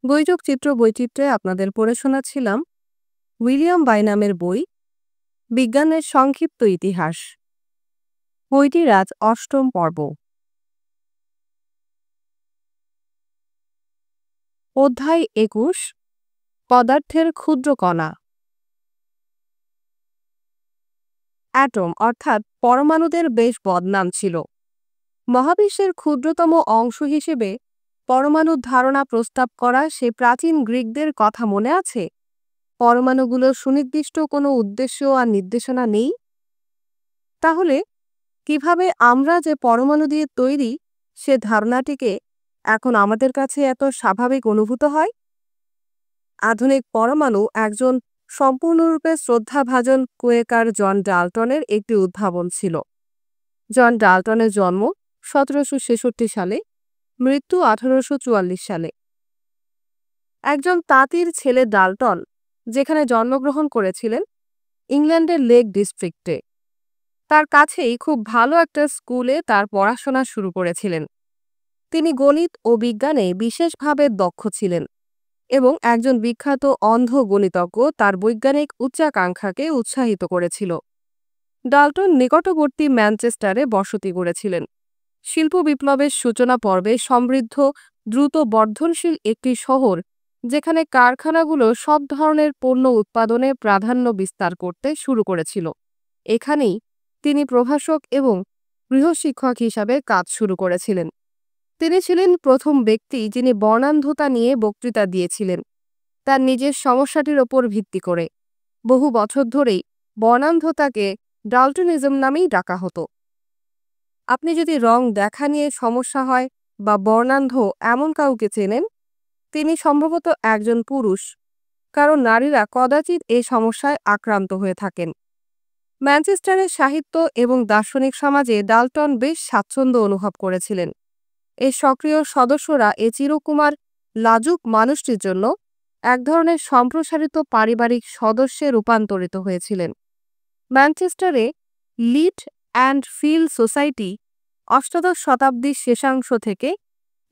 বৈযোগ চিত্র বৈচিত্র্যে আপনাদের পড়ে শোনাচ্ছিলাম উইলিয়াম বাইনামের বই বিজ্ঞানের সংক্ষিপ্ত ইতিহাস। বইটির আজ ৮ম পর্ব। অধ্যায় ২১, পদার্থের ক্ষুদ্র কণা। অ্যাটম অর্থাৎ পরমাণুদের বেশ বদনাম ছিল। মহাবিশ্বের ক্ষুদ্রতম অংশ হিসেবে পরমাণুর ধারণা প্রস্তাব করা সে প্রাচীন গ্রিকদের কথা মনে আছে? পরমাণুগুলোর সুনির্দিষ্ট কোনো উদ্দেশ্য আর নির্দেশনা নেই। তাহলে কিভাবে আমরা যে পরমাণু দিয়ে তৈরি সে ধারণাটিকে এখন আমাদের কাছে এত স্বাভাবিক অনুভূত হয়? আধুনিক পরমাণু একজন সম্পূর্ণরূপে শ্রদ্ধাভাজন কুয়েকার জন ডাল্টনের একটি উদ্ভাবন ছিল। জন ডাল্টনের জন্ম ১৭৬৬ সালে, মৃত্যু ১৮৪৪ সালে। একজন তাঁতির ছেলে ডাল্টন যেখানে জন্মগ্রহণ করেছিলেন ইংল্যান্ডের লেক ডিস্ট্রিক্টে, তার কাছেই খুব ভালো একটা স্কুলে তার পড়াশোনা শুরু করেছিলেন। তিনি গণিত ও বিজ্ঞানে বিশেষভাবে দক্ষ ছিলেন এবং একজন বিখ্যাত অন্ধ গণিতজ্ঞ তার বৈজ্ঞানিক উচ্চাকাঙ্ক্ষাকে উৎসাহিত করেছিল। ডাল্টন নিকটবর্তী ম্যানচেস্টারে বসতি গড়েছিলেন। শিল্প বিপ্লবের সূচনা পর্বে সমৃদ্ধ, দ্রুত বর্ধনশীল একটি শহর যেখানে কারখানাগুলো সব ধরনের পণ্য উৎপাদনে প্রাধান্য বিস্তার করতে শুরু করেছিল। এখানেই তিনি প্রভাষক এবং গৃহশিক্ষক হিসাবে কাজ শুরু করেছিলেন। তিনি ছিলেন প্রথম ব্যক্তি যিনি বর্ণান্ধতা নিয়ে বক্তৃতা দিয়েছিলেন, তার নিজের সমস্যাটির ওপর ভিত্তি করে। বহু বছর ধরেই বর্ণান্ধতাকে ডাল্টনিজম নামেই ডাকা হতো। আপনি যদি রং দেখা নিয়ে সমস্যা হয় বা বর্ণান্ধ এমন কাউকে চেনেন, তিনি সম্ভবত একজন পুরুষ, কারণ নারীরা কদাচিৎ এই সমস্যায় আক্রান্ত হয়ে থাকেন। ম্যানচেস্টারের সাহিত্য এবং দার্শনিক সমাজে ডাল্টন বেশ স্বাচ্ছন্দ্য অনুভব করেছিলেন। এই সক্রিয় সদস্যরা এ চিরকুমার লাজুক মানুষটির জন্য এক ধরনের সম্প্রসারিত পারিবারিক সদস্যে রূপান্তরিত হয়েছিলেন। ম্যানচেস্টারে লিট অ্যান্ড ফিল সোসাইটি অষ্টাদশ শতাব্দীর শেষাংশ থেকে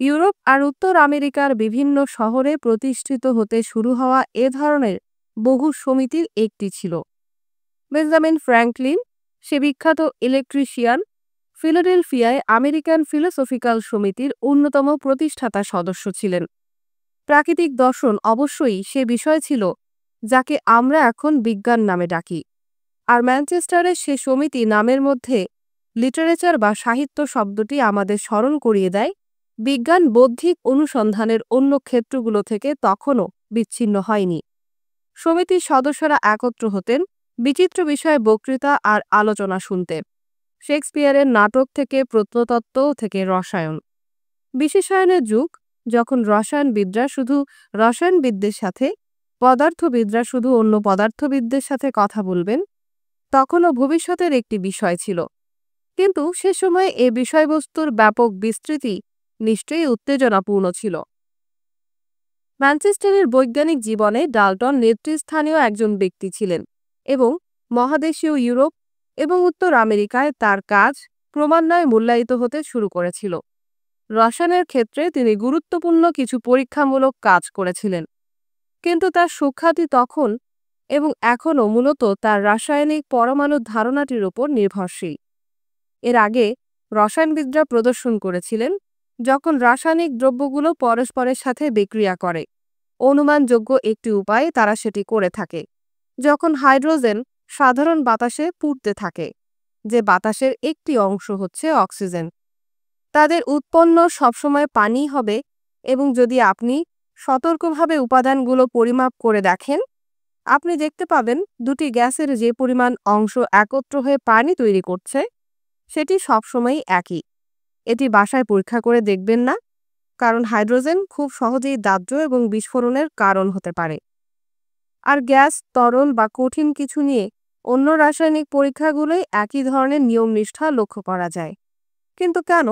ইউরোপ আর উত্তর আমেরিকার বিভিন্ন শহরে প্রতিষ্ঠিত হতে শুরু হওয়া এ ধরনের বহু সমিতির একটি ছিল। বেঞ্জামিন ফ্র্যাঙ্কলিন, সে বিখ্যাত ইলেকট্রিশিয়ান, ফিলাডেলফিয়ায় আমেরিকান ফিলোসফিক্যাল সমিতির অন্যতম প্রতিষ্ঠাতা সদস্য ছিলেন। প্রাকৃতিক দর্শন অবশ্যই সে বিষয় ছিল যাকে আমরা এখন বিজ্ঞান নামে ডাকি। আর ম্যানচেস্টারের সে সমিতি নামের মধ্যে লিটারেচার বা সাহিত্য শব্দটি আমাদের স্মরণ করিয়ে দেয় বিজ্ঞান বৌদ্ধিক অনুসন্ধানের অন্য ক্ষেত্রগুলো থেকে তখনও বিচ্ছিন্ন হয়নি। সমিতির সদস্যরা একত্র হতেন বিচিত্র বিষয়ে বক্তৃতা আর আলোচনা শুনতে, শেক্সপিয়ারের নাটক থেকে প্রত্নতত্ত্ব থেকে রসায়ন। বিশেষায়নের যুগ, যখন রসায়নবিদরা শুধু রসায়নবিদদের সাথে, পদার্থবিদরা শুধু অন্য পদার্থবিদদের সাথে কথা বলবেন, তখনও ভবিষ্যতের একটি বিষয় ছিল। কিন্তু সে সময় এ বিষয়বস্তুর ব্যাপক বিস্তৃতি নিশ্চয়ই উত্তেজনাপূর্ণ ছিল। ম্যানচেস্টারের বৈজ্ঞানিক জীবনে ডাল্টন নেতৃস্থানীয় একজন ব্যক্তি ছিলেন এবং মহাদেশীয় ইউরোপ এবং উত্তর আমেরিকায় তার কাজ ক্রমান্বয়ে মূল্যায়িত হতে শুরু করেছিল। রসায়নের ক্ষেত্রে তিনি গুরুত্বপূর্ণ কিছু পরীক্ষামূলক কাজ করেছিলেন, কিন্তু তার সুখ্যাতি তখন এবং এখনও মূলত তার রাসায়নিক পরমাণুর ধারণাটির উপর নির্ভরশীল। এর আগে রসায়নবিদরা প্রদর্শন করেছিলেন যখন রাসায়নিক দ্রব্যগুলো পরস্পরের সাথে বিক্রিয়া করে, অনুমানযোগ্য একটি উপায়ে তারা সেটি করে থাকে যখন হাইড্রোজেন সাধারণ বাতাসে পুড়তে থাকে, যে বাতাসের একটি অংশ হচ্ছে অক্সিজেন। তাদের উৎপন্ন সবসময় পানি হবে এবং যদি আপনি সতর্কভাবে উপাদানগুলো পরিমাপ করে দেখেন, আপনি দেখতে পাবেন দুটি গ্যাসের যে পরিমাণ অংশ একত্র হয়ে পানি তৈরি করছে সেটি সবসময়ই একই। এটি বাসায় পরীক্ষা করে দেখবেন না, কারণ হাইড্রোজেন খুব সহজেই দাহ্য এবং বিস্ফোরণের কারণ হতে পারে। আর গ্যাস, তরল বা কঠিন কিছু নিয়ে অন্য রাসায়নিক পরীক্ষাগুলোই একই ধরনের নিয়মনিষ্ঠা লক্ষ্য করা যায়। কিন্তু কেন?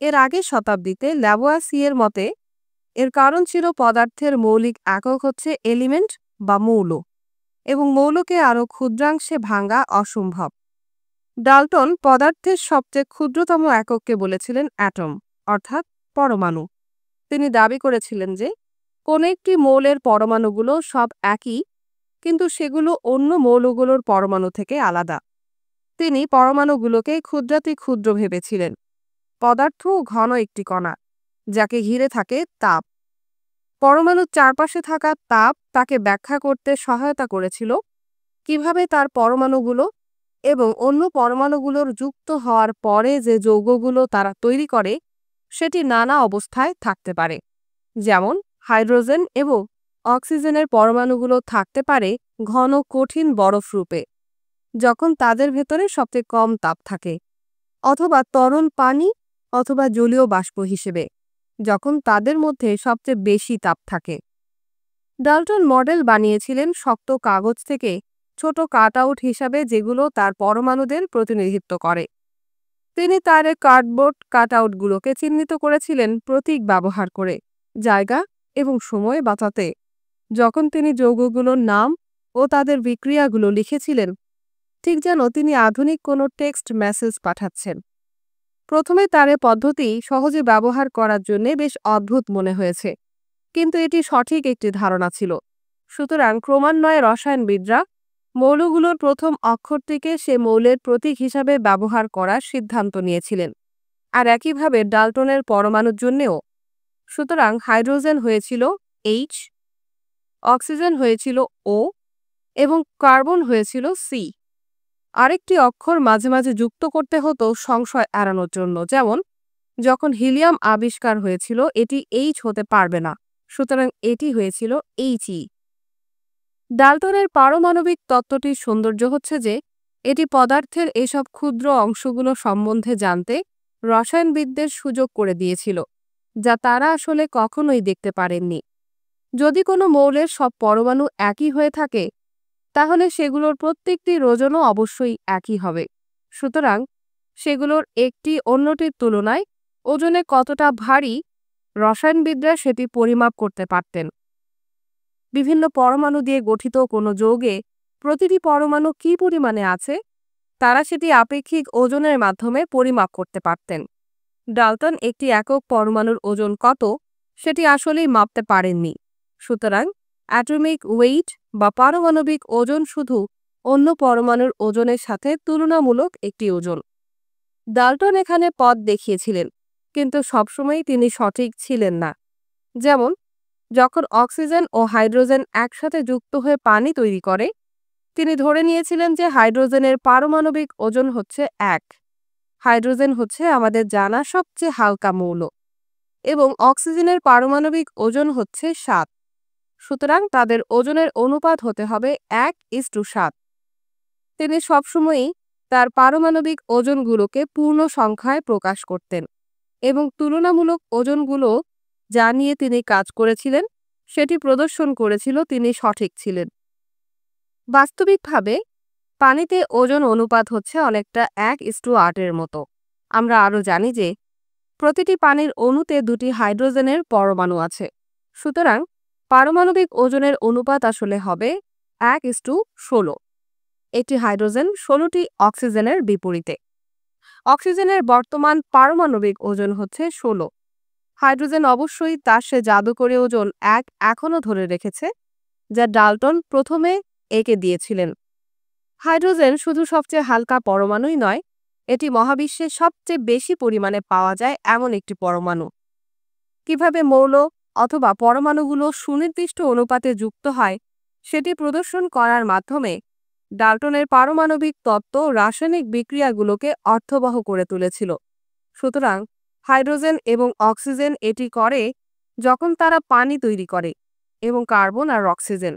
এর আগের শতাব্দীতে ল্যাভোয়াসিয়ের মতে এর কারণ ছিল পদার্থের মৌলিক একক হচ্ছে এলিমেন্ট বা মৌল, এবং মৌলকে আরও ক্ষুদ্রাংশে ভাঙা অসম্ভব। ডাল্টন পদার্থের সবচেয়ে ক্ষুদ্রতম একককে বলেছিলেন অ্যাটম, অর্থাৎ পরমাণু, তিনি দাবি করেছিলেন যে কোন একটি মৌলের পরমাণুগুলো সব একই, কিন্তু সেগুলো অন্য মৌলগুলোর পরমাণু থেকে আলাদা। তিনি পরমাণুগুলোকে ক্ষুদ্রাতি ক্ষুদ্র ভেবেছিলেন, পদার্থ ঘন একটি কণা, যাকে ঘিরে থাকে তাপ। পরমাণুর চারপাশে থাকা তাপ তাকে ব্যাখ্যা করতে সহায়তা করেছিল কিভাবে তার পরমাণুগুলো এবং অন্য পরমাণুগুলোর যুক্ত হওয়ার পরে যে যৌগগুলো তারা তৈরি করে সেটি নানা অবস্থায় থাকতে পারে। যেমন হাইড্রোজেন এবং অক্সিজেনের পরমাণুগুলো থাকতে পারে ঘন কঠিন বরফ রূপে, যখন তাদের ভেতরে সবচেয়ে কম তাপ থাকে, অথবা তরল পানি অথবা জলীয় বাষ্প হিসেবে, যখন তাদের মধ্যে সবচেয়ে বেশি তাপ থাকে। ডাল্টন মডেল বানিয়েছিলেন শক্ত কাগজ থেকে ছোট কাটআউট হিসাবে, যেগুলো তার পরমাণুদের প্রতিনিধিত্ব করে। তিনি তার কার্ডবোর্ড কাটআউটগুলোকে চিহ্নিত করেছিলেন প্রতীক ব্যবহার করে, জায়গা এবং সময় বাঁচাতে। যখন তিনি যৌগগুলোর নাম ও তাদের বিক্রিয়াগুলো লিখেছিলেন, ঠিক যেন তিনি আধুনিক কোনো টেক্সট মেসেজ পাঠাচ্ছেন। প্রথমে তার এ পদ্ধতি সহজে ব্যবহার করার জন্য বেশ অদ্ভুত মনে হয়েছে, কিন্তু এটি সঠিক একটি ধারণা ছিল। সুতরাং ক্রমান্বয়ে রসায়নবিদরা মৌলগুলোর প্রথম অক্ষরটিকে সে মৌলের প্রতীক হিসাবে ব্যবহার করার সিদ্ধান্ত নিয়েছিলেন, আর একইভাবে ডাল্টনের পরমাণুর জন্যেও। সুতরাং হাইড্রোজেন হয়েছিল H, অক্সিজেন হয়েছিল O এবং কার্বন হয়েছিল C। আরেকটি অক্ষর মাঝে মাঝে যুক্ত করতে হতো সংশয় এড়ানোর জন্য, যেমন যখন হিলিয়াম আবিষ্কার হয়েছিল এটি H হতে পারবে না, সুতরাং এটি হয়েছিল He। ডাল্টনের পারমাণবিক তত্ত্বটির সৌন্দর্য হচ্ছে যে এটি পদার্থের এসব ক্ষুদ্র অংশগুলো সম্বন্ধে জানতে রসায়নবিদদের সুযোগ করে দিয়েছিল, যা তারা আসলে কখনোই দেখতে পারেননি। যদি কোনো মৌলের সব পরমাণু একই হয়ে থাকে, তাহলে সেগুলোর প্রত্যেকটির ওজনও অবশ্যই একই হবে। সুতরাং সেগুলোর একটি অন্যটির তুলনায় ওজনে কতটা ভারী, রসায়নবিদরা সেটি পরিমাপ করতে পারতেন। বিভিন্ন পরমাণু দিয়ে গঠিত কোনো যৌগে প্রতিটি পরমাণু কী পরিমাণে আছে, তারা সেটি আপেক্ষিক ওজনের মাধ্যমে পরিমাপ করতে পারতেন। ডাল্টন একটি একক পরমাণুর ওজন কত সেটি আসলেই মাপতে পারেননি। সুতরাং অ্যাটমিক ওয়েট বা পারমাণবিক ওজন শুধু অন্য পরমাণুর ওজনের সাথে তুলনামূলক একটি ওজন। ডাল্টন এখানে পথ দেখিয়েছিলেন, কিন্তু সবসময়ই তিনি সঠিক ছিলেন না। যেমন যখন অক্সিজেন ও হাইড্রোজেন একসাথে যুক্ত হয়ে পানি তৈরি করে, তিনি ধরে নিয়েছিলেন যে হাইড্রোজেনের পারমাণবিক ওজন হচ্ছে 1। হাইড্রোজেন হচ্ছে আমাদের জানা সবচেয়ে হালকা মৌল এবং অক্সিজেনের পারমাণবিক ওজন হচ্ছে 7। সুতরাং তাদের ওজনের অনুপাত হতে হবে 1:7। তিনি সবসময়ই তার পারমাণবিক ওজনগুলোকে পূর্ণ সংখ্যায় প্রকাশ করতেন এবং তুলনামূলক ওজনগুলো যা নিয়ে তিনি কাজ করেছিলেন সেটি প্রদর্শন করেছিল তিনি সঠিক ছিলেন। বাস্তবিকভাবে পানিতে ওজন অনুপাত হচ্ছে অনেকটা 1:8 মতো। আমরা আরও জানি যে প্রতিটি পানির অণুতে 2টি হাইড্রোজেনের পরমাণু আছে। সুতরাং পারমাণবিক ওজনের অনুপাত আসলে হবে 1:16। একটি হাইড্রোজেন 16টি অক্সিজেনের বিপরীতে। অক্সিজেনের বর্তমান পারমাণবিক ওজন হচ্ছে 16। হাইড্রোজেন অবশ্যই তার সে জাদুকরী ওজন 1 এখনও ধরে রেখেছে, যা ডাল্টন প্রথমে একে দিয়েছিলেন। হাইড্রোজেন শুধু সবচেয়ে হালকা পরমাণুই নয়, এটি মহাবিশ্বে সবচেয়ে বেশি পরিমাণে পাওয়া যায় এমন একটি পরমাণু। কিভাবে মৌল অথবা পরমাণুগুলো সুনির্দিষ্ট অনুপাতে যুক্ত হয় সেটি প্রদর্শন করার মাধ্যমে ডাল্টনের পারমাণবিক তত্ত্ব রাসায়নিক বিক্রিয়াগুলোকে অর্থবহ করে তুলেছিল। সুতরাং হাইড্রোজেন এবং অক্সিজেন এটি করে যখন তারা পানি তৈরি করে, এবং কার্বন আর অক্সিজেন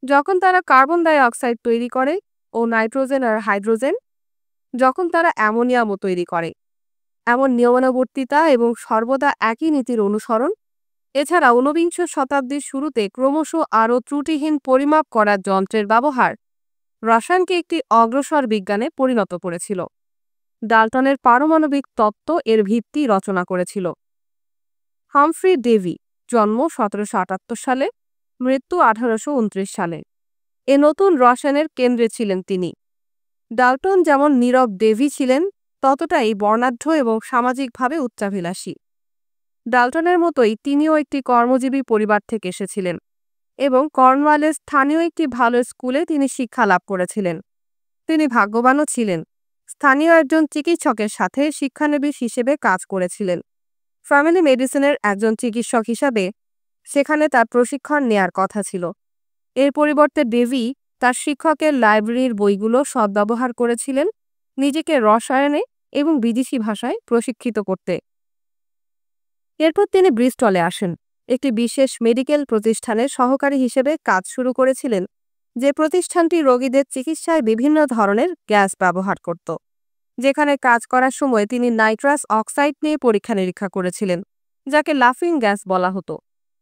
যখন তারা কার্বন ডাই অক্সাইড তৈরি করে, ও নাইট্রোজেন আর হাইড্রোজেন যখন তারা অ্যামোনিয়ামও তৈরি করে। এমন নিয়মানুবর্তিতা এবং সর্বদা একই নীতির অনুসরণ, এছাড়া ঊনবিংশ শতাব্দীর শুরুতে ক্রমশ আরও ত্রুটিহীন পরিমাপ করার যন্ত্রের ব্যবহার রসায়নকে একটি অগ্রসর বিজ্ঞানে পরিণত করেছিল। ডাল্টনের পারমাণবিক তত্ত্ব এর ভিত্তি রচনা করেছিল। হামফ্রি ডেভি, জন্ম 1778 সালে, মৃত্যু 1829 সালে। এ নতুন রসায়নের কেন্দ্রে ছিলেন তিনি। ডাল্টন যেমন নীরব ডেভি ছিলেন, ততটাই বর্ণাঢ্য এবং সামাজিকভাবে উচ্চাভিলাষী। ডাল্টনের মতোই তিনিও একটি কর্মজীবী পরিবার থেকে এসেছিলেন এবং কর্নওয়ালের স্থানীয় একটি ভালো স্কুলে তিনি শিক্ষা লাভ করেছিলেন। তিনি ভাগ্যবানও ছিলেন। স্থানীয় একজন চিকিৎসকের সাথে শিক্ষানবিশ হিসেবে কাজ করেছিলেন। ফ্যামিলি মেডিসিনের একজন চিকিৎসক হিসাবে সেখানে তার প্রশিক্ষণ নেয়ার কথা ছিল। এর পরিবর্তে ডেভি তার শিক্ষকের লাইব্রেরির বইগুলো সদ্ব্যবহার করেছিলেন নিজেকে রসায়নে এবং বিদেশি ভাষায় প্রশিক্ষিত করতে। এরপর তিনি ব্রিস্টলে আসেন, একটি বিশেষ মেডিকেল প্রতিষ্ঠানে সহকারী হিসেবে কাজ শুরু করেছিলেন, যে প্রতিষ্ঠানটি রোগীদের চিকিৎসায় বিভিন্ন ধরনের গ্যাস ব্যবহার করত। যেখানে কাজ করার সময় তিনি নাইট্রাস অক্সাইড নিয়ে পরীক্ষা নিরীক্ষা করেছিলেন, যাকে লাফিং গ্যাস বলা হতো,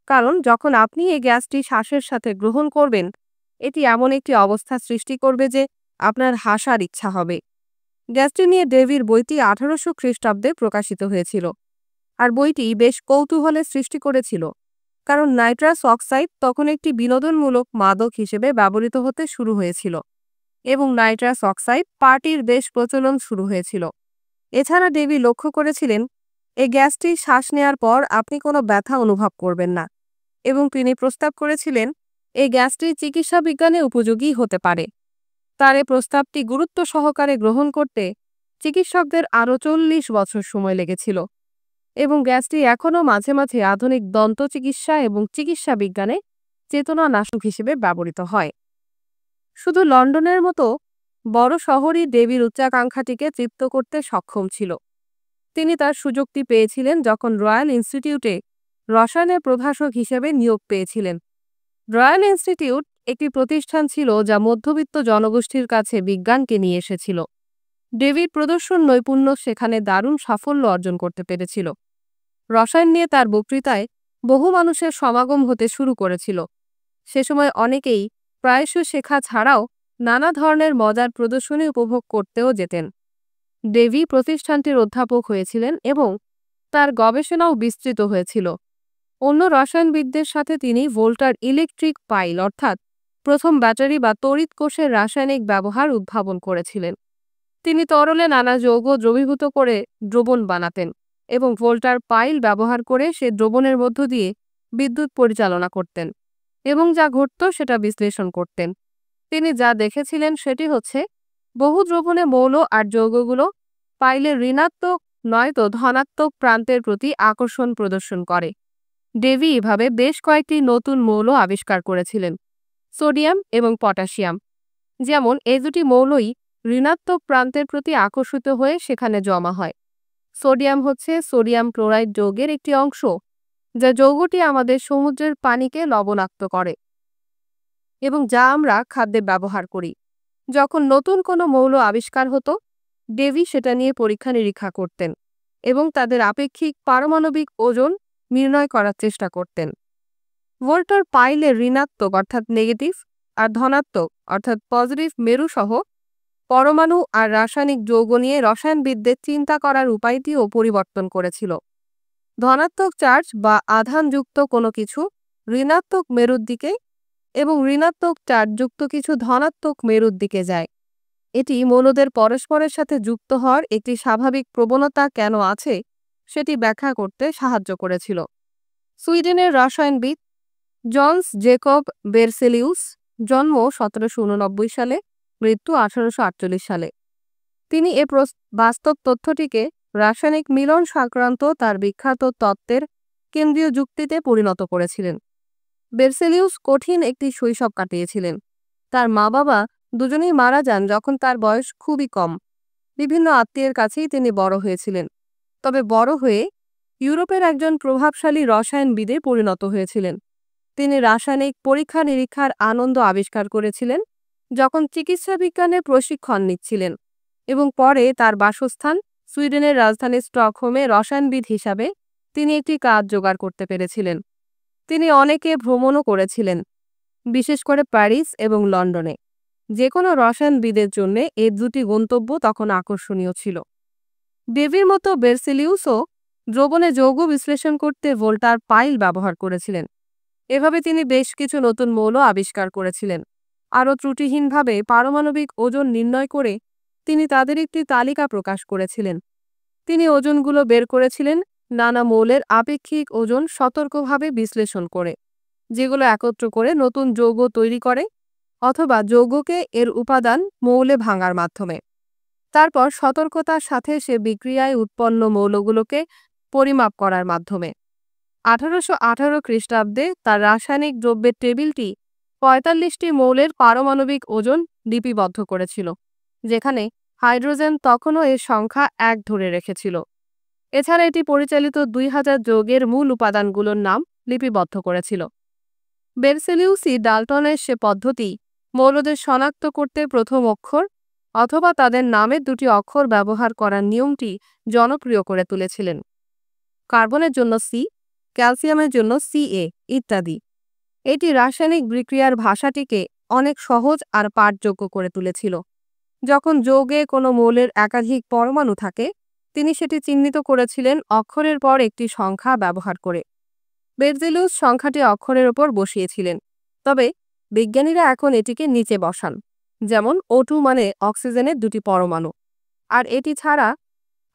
কারণ যখন আপনি এই গ্যাসটি শ্বাসের সাথে গ্রহণ করবেন, এটি এমন একটি অবস্থা সৃষ্টি করবে যে আপনার হাসার ইচ্ছা হবে। গ্যাসটি নিয়ে ডেভির বইটি 1800 খ্রিস্টাব্দে প্রকাশিত হয়েছিল, আর বইটি বেশ কৌতূহলের সৃষ্টি করেছিল, কারণ নাইট্রাস অক্সাইড তখন একটি বিনোদনমূলক মাদক হিসেবে ব্যবহৃত হতে শুরু হয়েছিল এবং নাইট্রাস অক্সাইড পার্টির বেশ প্রচলন শুরু হয়েছিল। এছাড়া ডেভি লক্ষ্য করেছিলেন এই গ্যাসটি শ্বাস নেয়ার পর আপনি কোনো ব্যথা অনুভব করবেন না, এবং তিনি প্রস্তাব করেছিলেন এই গ্যাসটি চিকিৎসা বিজ্ঞানে উপযোগী হতে পারে। তার এই প্রস্তাবটি গুরুত্ব সহকারে গ্রহণ করতে চিকিৎসকদের আরও 40 বছর সময় লেগেছিল, এবং গ্যাসটি এখনও মাঝে মাঝে আধুনিক দন্ত চিকিৎসা এবং চিকিৎসা বিজ্ঞানে চেতনানাশক হিসেবে ব্যবহৃত হয়। শুধু লন্ডনের মতো বড় শহরই ডেভির উচ্চাকাঙ্ক্ষাটিকে তৃপ্ত করতে সক্ষম ছিল। তিনি তার সুযোগটি পেয়েছিলেন যখন রয়্যাল ইনস্টিটিউটে রসায়নের প্রভাষক হিসেবে নিয়োগ পেয়েছিলেন। রয়্যাল ইনস্টিটিউট একটি প্রতিষ্ঠান ছিল যা মধ্যবিত্ত জনগোষ্ঠীর কাছে বিজ্ঞানকে নিয়ে এসেছিল। ডেভিড প্রদর্শন নৈপুণ্য সেখানে দারুণ সাফল্য অর্জন করতে পেরেছিল। রসায়ন নিয়ে তার বক্তৃতায় বহু মানুষের সমাগম হতে শুরু করেছিল। সে সময় অনেকেই প্রায়শই শেখা ছাড়াও নানা ধরনের মজার প্রদর্শনী উপভোগ করতেও যেতেন। ডেভি প্রতিষ্ঠানটির অধ্যাপক হয়েছিলেন এবং তার গবেষণাও বিস্তৃত হয়েছিল। অন্য রসায়নবিদদের সাথে তিনি ভোল্টার ইলেকট্রিক পাইল অর্থাৎ প্রথম ব্যাটারি বা তড়িৎ কোষের রাসায়নিক ব্যবহার উদ্ভাবন করেছিলেন। তিনি তরলে নানা যৌগ দ্রবীভূত করে দ্রবণ বানাতেন এবং ভোল্টার পাইল ব্যবহার করে সে দ্রবণের মধ্য দিয়ে বিদ্যুৎ পরিচালনা করতেন এবং যা ঘটত সেটা বিশ্লেষণ করতেন। তিনি যা দেখেছিলেন সেটি হচ্ছে বহু দ্রবণে মৌল আর যৌগগুলো পাইলের ঋণাত্মক নয়তো ধনাত্মক প্রান্তের প্রতি আকর্ষণ প্রদর্শন করে। ডেভি এভাবে বেশ কয়েকটি নতুন মৌল আবিষ্কার করেছিলেন, সোডিয়াম এবং পটাশিয়াম। যেমন এই দুটি মৌলই ঋণাত্মক প্রান্তের প্রতি আকর্ষিত হয়ে সেখানে জমা হয়। সোডিয়াম হচ্ছে সোডিয়াম ক্লোরাইড যৌগের একটি অংশ, যা যৌগটি আমাদের সমুদ্রের পানিকে লবণাক্ত করে এবং যা আমরা খাদ্যে ব্যবহার করি। যখন নতুন কোনো মৌল আবিষ্কার হতো, ডেভি সেটা নিয়ে পরীক্ষা নিরীক্ষা করতেন এবং তাদের আপেক্ষিক পারমাণবিক ওজন নির্ণয় করার চেষ্টা করতেন। ভোল্টার পাইলের ঋণাত্মক অর্থাৎ নেগেটিভ আর ধনাত্মক অর্থাৎ পজিটিভ মেরুসহ পরমাণু আর রাসায়নিক যৌগ নিয়ে রসায়নবিদদের চিন্তা করার উপায়টিও পরিবর্তন করেছিল। ধনাত্মক চার্জ বা আধানযুক্ত কোনো কিছু ঋণাত্মক মেরুর দিকে এবং ঋণাত্মক চার্জযুক্ত কিছু ধনাত্মক মেরুর দিকে যায়। এটি মৌলদের পরস্পরের সাথে যুক্ত হওয়ার একটি স্বাভাবিক প্রবণতা কেন আছে সেটি ব্যাখ্যা করতে সাহায্য করেছিল। সুইডেনের রসায়নবিদ জন্স জেকব বেরসেলিউস, জন্ম 1789 সালে, মৃত্যু 1848 সালে। তিনি এ বাস্তব তথ্যটিকে রাসায়নিক মিলন সংক্রান্ত তার বিখ্যাত তত্ত্বের কেন্দ্রীয় যুক্তিতে পরিণত করেছিলেন। বেরসেলিউস কঠিন একটি শৈশব কাটিয়েছিলেন। তার মা-বাবা দুজনেই মারা যান যখন তার বয়স খুবই কম। বিভিন্ন আত্মীয়ের কাছেই তিনি বড় হয়েছিলেন, তবে বড় হয়ে ইউরোপের একজন প্রভাবশালী রসায়নবিদে পরিণত হয়েছিলেন। তিনি রাসায়নিক পরীক্ষা নিরীক্ষার আনন্দ আবিষ্কার করেছিলেন যখন চিকিৎসা বিজ্ঞানে প্রশিক্ষণ নিচ্ছিলেন, এবং পরে তার বাসস্থান সুইডেনের রাজধানী স্টকহোমে রসায়নবিদ হিসাবে তিনি একটি কাজ জোগাড় করতে পেরেছিলেন। তিনি অনেকে ভ্রমণও করেছিলেন, বিশেষ করে প্যারিস এবং লন্ডনে। যে কোনো রসায়নবিদের জন্য এই দুটি গন্তব্য তখন আকর্ষণীয় ছিল। ডেভির মতো বেরসেলিউসও দ্রবণে যৌগ বিশ্লেষণ করতে ভোল্টার পাইল ব্যবহার করেছিলেন। এভাবে তিনি বেশ কিছু নতুন মৌল আবিষ্কার করেছিলেন। আরও ত্রুটিহীনভাবে পারমাণবিক ওজন নির্ণয় করে তিনি তাদের একটি তালিকা প্রকাশ করেছিলেন। তিনি ওজনগুলো বের করেছিলেন নানা মৌলের আপেক্ষিক ওজন সতর্কভাবে বিশ্লেষণ করে, যেগুলো একত্র করে নতুন যৌগ তৈরি করে, অথবা যৌগকে এর উপাদান মৌলে ভাঙার মাধ্যমে। তারপর সতর্কতার সাথে সে বিক্রিয়ায় উৎপন্ন মৌলগুলোকে পরিমাপ করার মাধ্যমে 1818 খ্রিস্টাব্দে তার রাসায়নিক দ্রব্যের টেবিলটি 45টি মৌলের পারমাণবিক ওজন লিপিবদ্ধ করেছিল, যেখানে হাইড্রোজেন তখনও এর সংখ্যা 1 ধরে রেখেছিল। এছাড়া এটি পরিচালিত 2000 যৌগের মূল উপাদানগুলোর নাম লিপিবদ্ধ করেছিল। বেরসেলিউসই ডাল্টনের সে পদ্ধতি মৌলদের শনাক্ত করতে প্রথম অক্ষর অথবা তাদের নামের দুটি অক্ষর ব্যবহার করার নিয়মটি জনপ্রিয় করে তুলেছিলেন। কার্বনের জন্য সি, ক্যালসিয়ামের জন্য Ca ইত্যাদি। এটি রাসায়নিক বিক্রিয়ার ভাষাটিকে অনেক সহজ আর পাঠযোগ্য করে তুলেছিল। যখন যৌগে কোনো মৌলের একাধিক পরমাণু থাকে, তিনি সেটি চিহ্নিত করেছিলেন অক্ষরের পর একটি সংখ্যা ব্যবহার করে। বেরজেলিউস সংখ্যাটি অক্ষরের ওপর বসিয়েছিলেন, তবে বিজ্ঞানীরা এখন এটিকে নিচে বসান, যেমন O2 মানে অক্সিজেনের দুটি পরমাণু। আর এটি ছাড়া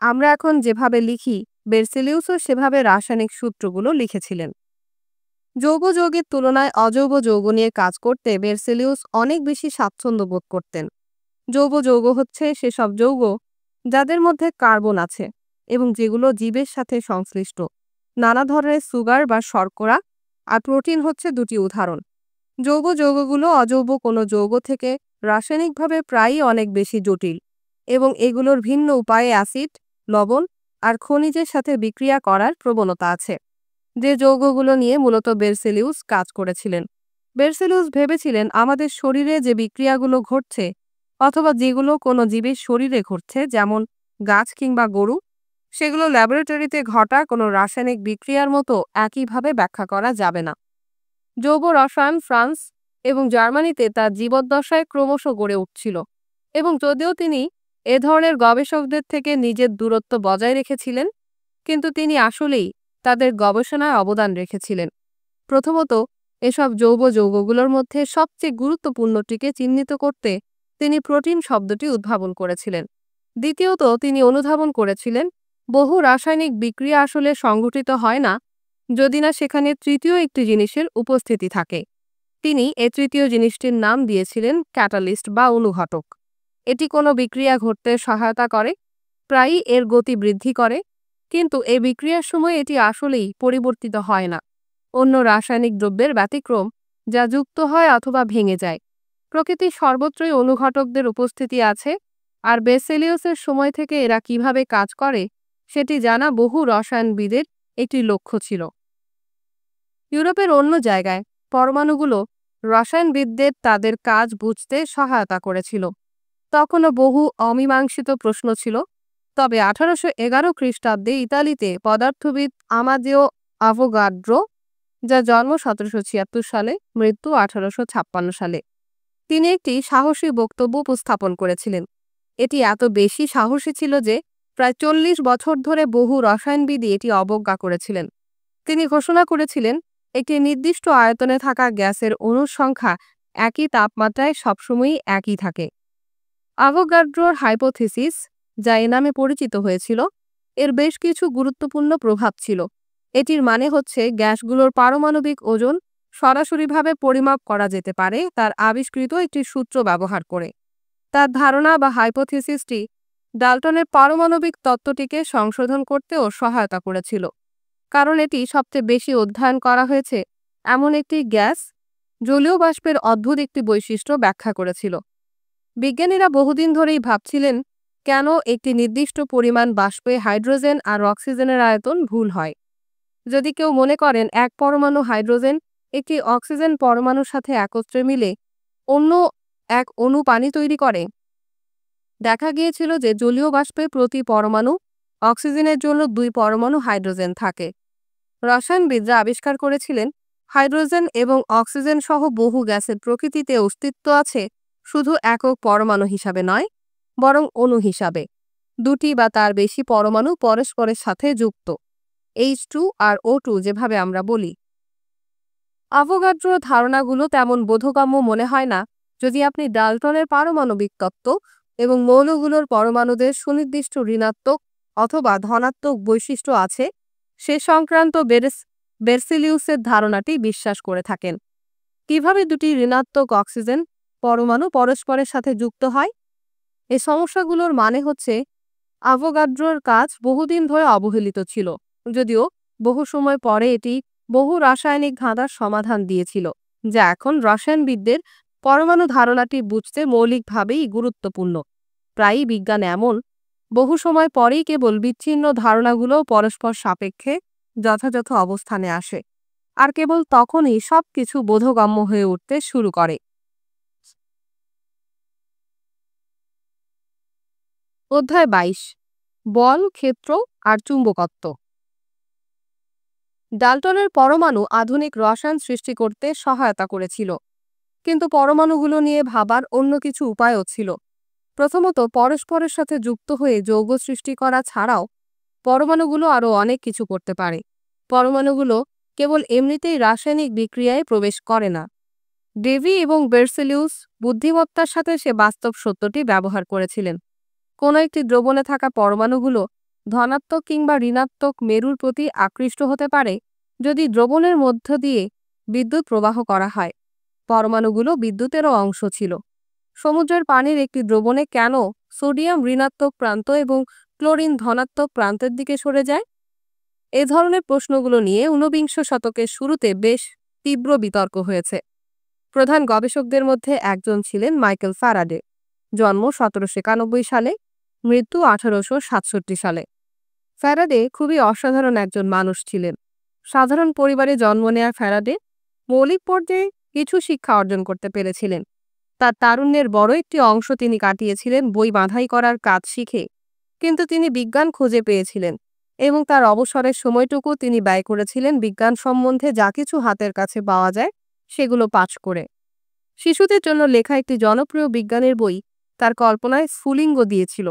আমরা এখন যেভাবে লিখি, বেরসেলিউসও সেভাবে রাসায়নিক সূত্রগুলো লিখেছিলেন। যৌগ যৌগের তুলনায় অযৌগ যৌগ নিয়ে কাজ করতে বেরসেলিউস অনেক বেশি স্বাচ্ছন্দ্য বোধ করতেন। যৌগ যৌগ হচ্ছে সেসব যৌগ যাদের মধ্যে কার্বন আছে এবং যেগুলো জীবের সাথে সংশ্লিষ্ট। নানা ধরনের সুগার বা শর্করা আর প্রোটিন হচ্ছে দুটি উদাহরণ। যৌগ যৌগগুলো অযৌগ কোনো যৌগ থেকে রাসায়নিকভাবে প্রায়ই অনেক বেশি জটিল এবং এগুলোর ভিন্ন উপায়ে অ্যাসিড, লবণ আর খনিজের সাথে বিক্রিয়া করার প্রবণতা আছে, যে যৌগগুলো নিয়ে মূলত বেরসেলিউস কাজ করেছিলেন। বেরসেলিউস ভেবেছিলেন আমাদের শরীরে যে বিক্রিয়াগুলো ঘটছে অথবা যেগুলো কোনো জীবের শরীরে ঘটছে, যেমন গাছ কিংবা গরু, সেগুলো ল্যাবরেটরিতে ঘটা কোনো রাসায়নিক বিক্রিয়ার মতো একইভাবে ব্যাখ্যা করা যাবে না। জৈব রসায়ন ফ্রান্স এবং জার্মানিতে তার জীবদ্দশায় ক্রমশ গড়ে উঠছিল, এবং যদিও তিনি এ ধরনের গবেষকদের থেকে নিজের দূরত্ব বজায় রেখেছিলেন, কিন্তু তিনি আসলেই তাদের গবেষণায় অবদান রেখেছিলেন। প্রথমত, এসব জৈব যৌগগুলোর মধ্যে সবচেয়ে গুরুত্বপূর্ণটিকে চিহ্নিত করতে তিনি প্রোটিন শব্দটি উদ্ভাবন করেছিলেন। দ্বিতীয়ত, তিনি অনুধাবন করেছিলেন বহু রাসায়নিক বিক্রিয়া আসলে সংঘটিত হয় না যদি না সেখানে তৃতীয় একটি জিনিসের উপস্থিতি থাকে। তিনি এই তৃতীয় জিনিসটির নাম দিয়েছিলেন ক্যাটালিস্ট বা অনুঘটক। এটি কোনো বিক্রিয়া ঘটতে সহায়তা করে, প্রায়ই এর গতি বৃদ্ধি করে, কিন্তু এই বিক্রিয়ার সময় এটি আসলেই পরিবর্তিত হয় না। অন্য রাসায়নিক দ্রব্যের ব্যতিক্রম, যা যুক্ত হয় অথবা ভেঙে যায়। প্রকৃতির সর্বত্রই অনুঘটকদের উপস্থিতি আছে, আর বেরসেলিউসের সময় থেকে এরা কিভাবে কাজ করে সেটি জানা বহু রসায়নবিদের একটি লক্ষ্য ছিল। ইউরোপের অন্য জায়গায় পরমাণুগুলো রসায়নবিদদের তাদের কাজ বুঝতে সহায়তা করেছিল। তখনও বহু অমীমাংসিত প্রশ্ন ছিল। তবে 1811 খ্রিস্টাব্দে ইতালিতে পদার্থবিদ আমাদেও আভোগাড্রো, যার জন্ম 1776 সালে, মৃত্যু 1856 সালে, তিনি একটি সাহসী বক্তব্য উপস্থাপন করেছিলেন। এটি এত বেশি সাহসী ছিল যে প্রায় 40 বছর ধরে বহু রসায়নবিদই এটি অবজ্ঞা করেছিলেন। তিনি ঘোষণা করেছিলেন একটি নির্দিষ্ট আয়তনে থাকা গ্যাসের অণুর সংখ্যা একই তাপমাত্রায় সবসময়ই একই থাকে। আভোগাড্রোর হাইপোথিসিস, যা এ নামে পরিচিত হয়েছিল, এর বেশ কিছু গুরুত্বপূর্ণ প্রভাব ছিল। এটির মানে হচ্ছে গ্যাসগুলোর পারমাণবিক ওজন সরাসরিভাবে পরিমাপ করা যেতে পারে তার আবিষ্কৃত একটি সূত্র ব্যবহার করে। তার ধারণা বা হাইপোথিসিসটি ডাল্টনের পারমাণবিক তত্ত্বটিকে সংশোধন করতেও সহায়তা করেছিল, কারণ এটি সবচেয়ে বেশি অধ্যয়ন করা হয়েছে এমন একটি গ্যাস জলীয় বাষ্পের অদ্ভুত একটি বৈশিষ্ট্য ব্যাখ্যা করেছিল। বিজ্ঞানীরা বহুদিন ধরেই ভাবছিলেন কেন একটি নির্দিষ্ট পরিমাণ বাষ্পে হাইড্রোজেন আর অক্সিজেনের আয়তন ভুল হয়। যদি কেউ মনে করেন এক পরমাণু হাইড্রোজেন একটি অক্সিজেন পরমাণুর সাথে একত্রে মিলে অন্য এক অণু পানি তৈরি করে, দেখা গিয়েছিল যে জলীয় বাষ্পে প্রতি পরমাণু অক্সিজেনের জন্য 2 পরমাণু হাইড্রোজেন থাকে। রসায়নবিদরা আবিষ্কার করেছিলেন হাইড্রোজেন এবং অক্সিজেন সহ বহু গ্যাসের প্রকৃতিতে অস্তিত্ব আছে শুধু একক পরমাণু হিসাবে নয়, বরং অণু হিসাবে। 2টি বা তার বেশি পরমাণু পরস্পরের সাথে যুক্ত, H2 আর O2 যেভাবে আমরা বলি। আভোগাড্রোর ধারণাগুলো তেমন বোধগম্য মনে হয় না যদি আপনি ডাল্টনের পারমাণবিক তত্ত্ব এবং মৌলগুলোর পরমাণুদের সুনির্দিষ্ট ঋণাত্মক অথবা ধনাত্মক বৈশিষ্ট্য আছে সে সংক্রান্ত বেরসিলিউসের ধারণাটি বিশ্বাস করে থাকেন। কিভাবে দুটি ঋণাত্মক অক্সিজেন পরমাণু পরস্পরের সাথে যুক্ত হয়? এই সমস্যাগুলোর মানে হচ্ছে আভোগাড্রোর কাজ বহুদিন ধরে অবহেলিত ছিল, যদিও বহু সময় পরে এটি বহু রাসায়নিক ধাঁধার সমাধান দিয়েছিল, যা এখন রসায়নবিদদের পরমাণু ধারণাটি বুঝতে মৌলিকভাবেই গুরুত্বপূর্ণ। প্রায়ই বিজ্ঞান এমন, বহু সময় পরেই কেবল বিচ্ছিন্ন ধারণাগুলো পরস্পর সাপেক্ষে যথাযথ অবস্থানে আসে, আর কেবল তখনই সবকিছু বোধগম্য হয়ে উঠতে শুরু করে। অধ্যায় 22, বল, ক্ষেত্র আর চুম্বকত্ব। ডাল্টনের পরমাণু আধুনিক রসায়ন সৃষ্টি করতে সহায়তা করেছিল, কিন্তু পরমাণুগুলো নিয়ে ভাবার অন্য কিছু উপায়ও ছিল। প্রথমত, পরস্পরের সাথে যুক্ত হয়ে যৌগ সৃষ্টি করা ছাড়াও পরমাণুগুলো আরও অনেক কিছু করতে পারে। পরমাণুগুলো কেবল এমনিতেই রাসায়নিক বিক্রিয়ায় প্রবেশ করে না। ডেভি এবং বেরসেলিউস বুদ্ধিমত্তার সাথে সে বাস্তব সত্যটি ব্যবহার করেছিলেন। কোনো একটি দ্রবণে থাকা পরমাণুগুলো ধনাত্মক কিংবা ঋণাত্মক মেরুর প্রতি আকৃষ্ট হতে পারে যদি দ্রবণের মধ্য দিয়ে বিদ্যুৎ প্রবাহ করা হয়। পরমাণুগুলো বিদ্যুতেরও অংশ ছিল। সমুদ্রের পানির একটি দ্রবণে কেন সোডিয়াম ঋণাত্মক প্রান্ত এবং ক্লোরিন ধনাত্মক প্রান্তের দিকে সরে যায়? এ ধরনের প্রশ্নগুলো নিয়ে ঊনবিংশ শতকের শুরুতে বেশ তীব্র বিতর্ক হয়েছে। প্রধান গবেষকদের মধ্যে একজন ছিলেন মাইকেল ফ্যারাডে। জন্ম 1791 সালে, মৃত্যু 1867 সালে। ফ্যারাডে খুবই অসাধারণ একজন মানুষ ছিলেন। সাধারণ পরিবারে জন্ম নেওয়া ফ্যারাডে মৌলিক পর্যায়ে কিছু শিক্ষা অর্জন করতে পেরেছিলেন। তার তারুণ্যের বড় একটি অংশ তিনি কাটিয়েছিলেন বই বাঁধাই করার কাজ শিখে, কিন্তু তিনি বিজ্ঞান খুঁজে পেয়েছিলেন এবং তার অবসরের সময়টুকু তিনি ব্যয় করেছিলেন বিজ্ঞান সম্বন্ধে যা কিছু হাতের কাছে পাওয়া যায় সেগুলো পাঠ করে। শিশুদের জন্য লেখা একটি জনপ্রিয় বিজ্ঞানের বই তার কল্পনায় স্ফুলিঙ্গ দিয়েছিল,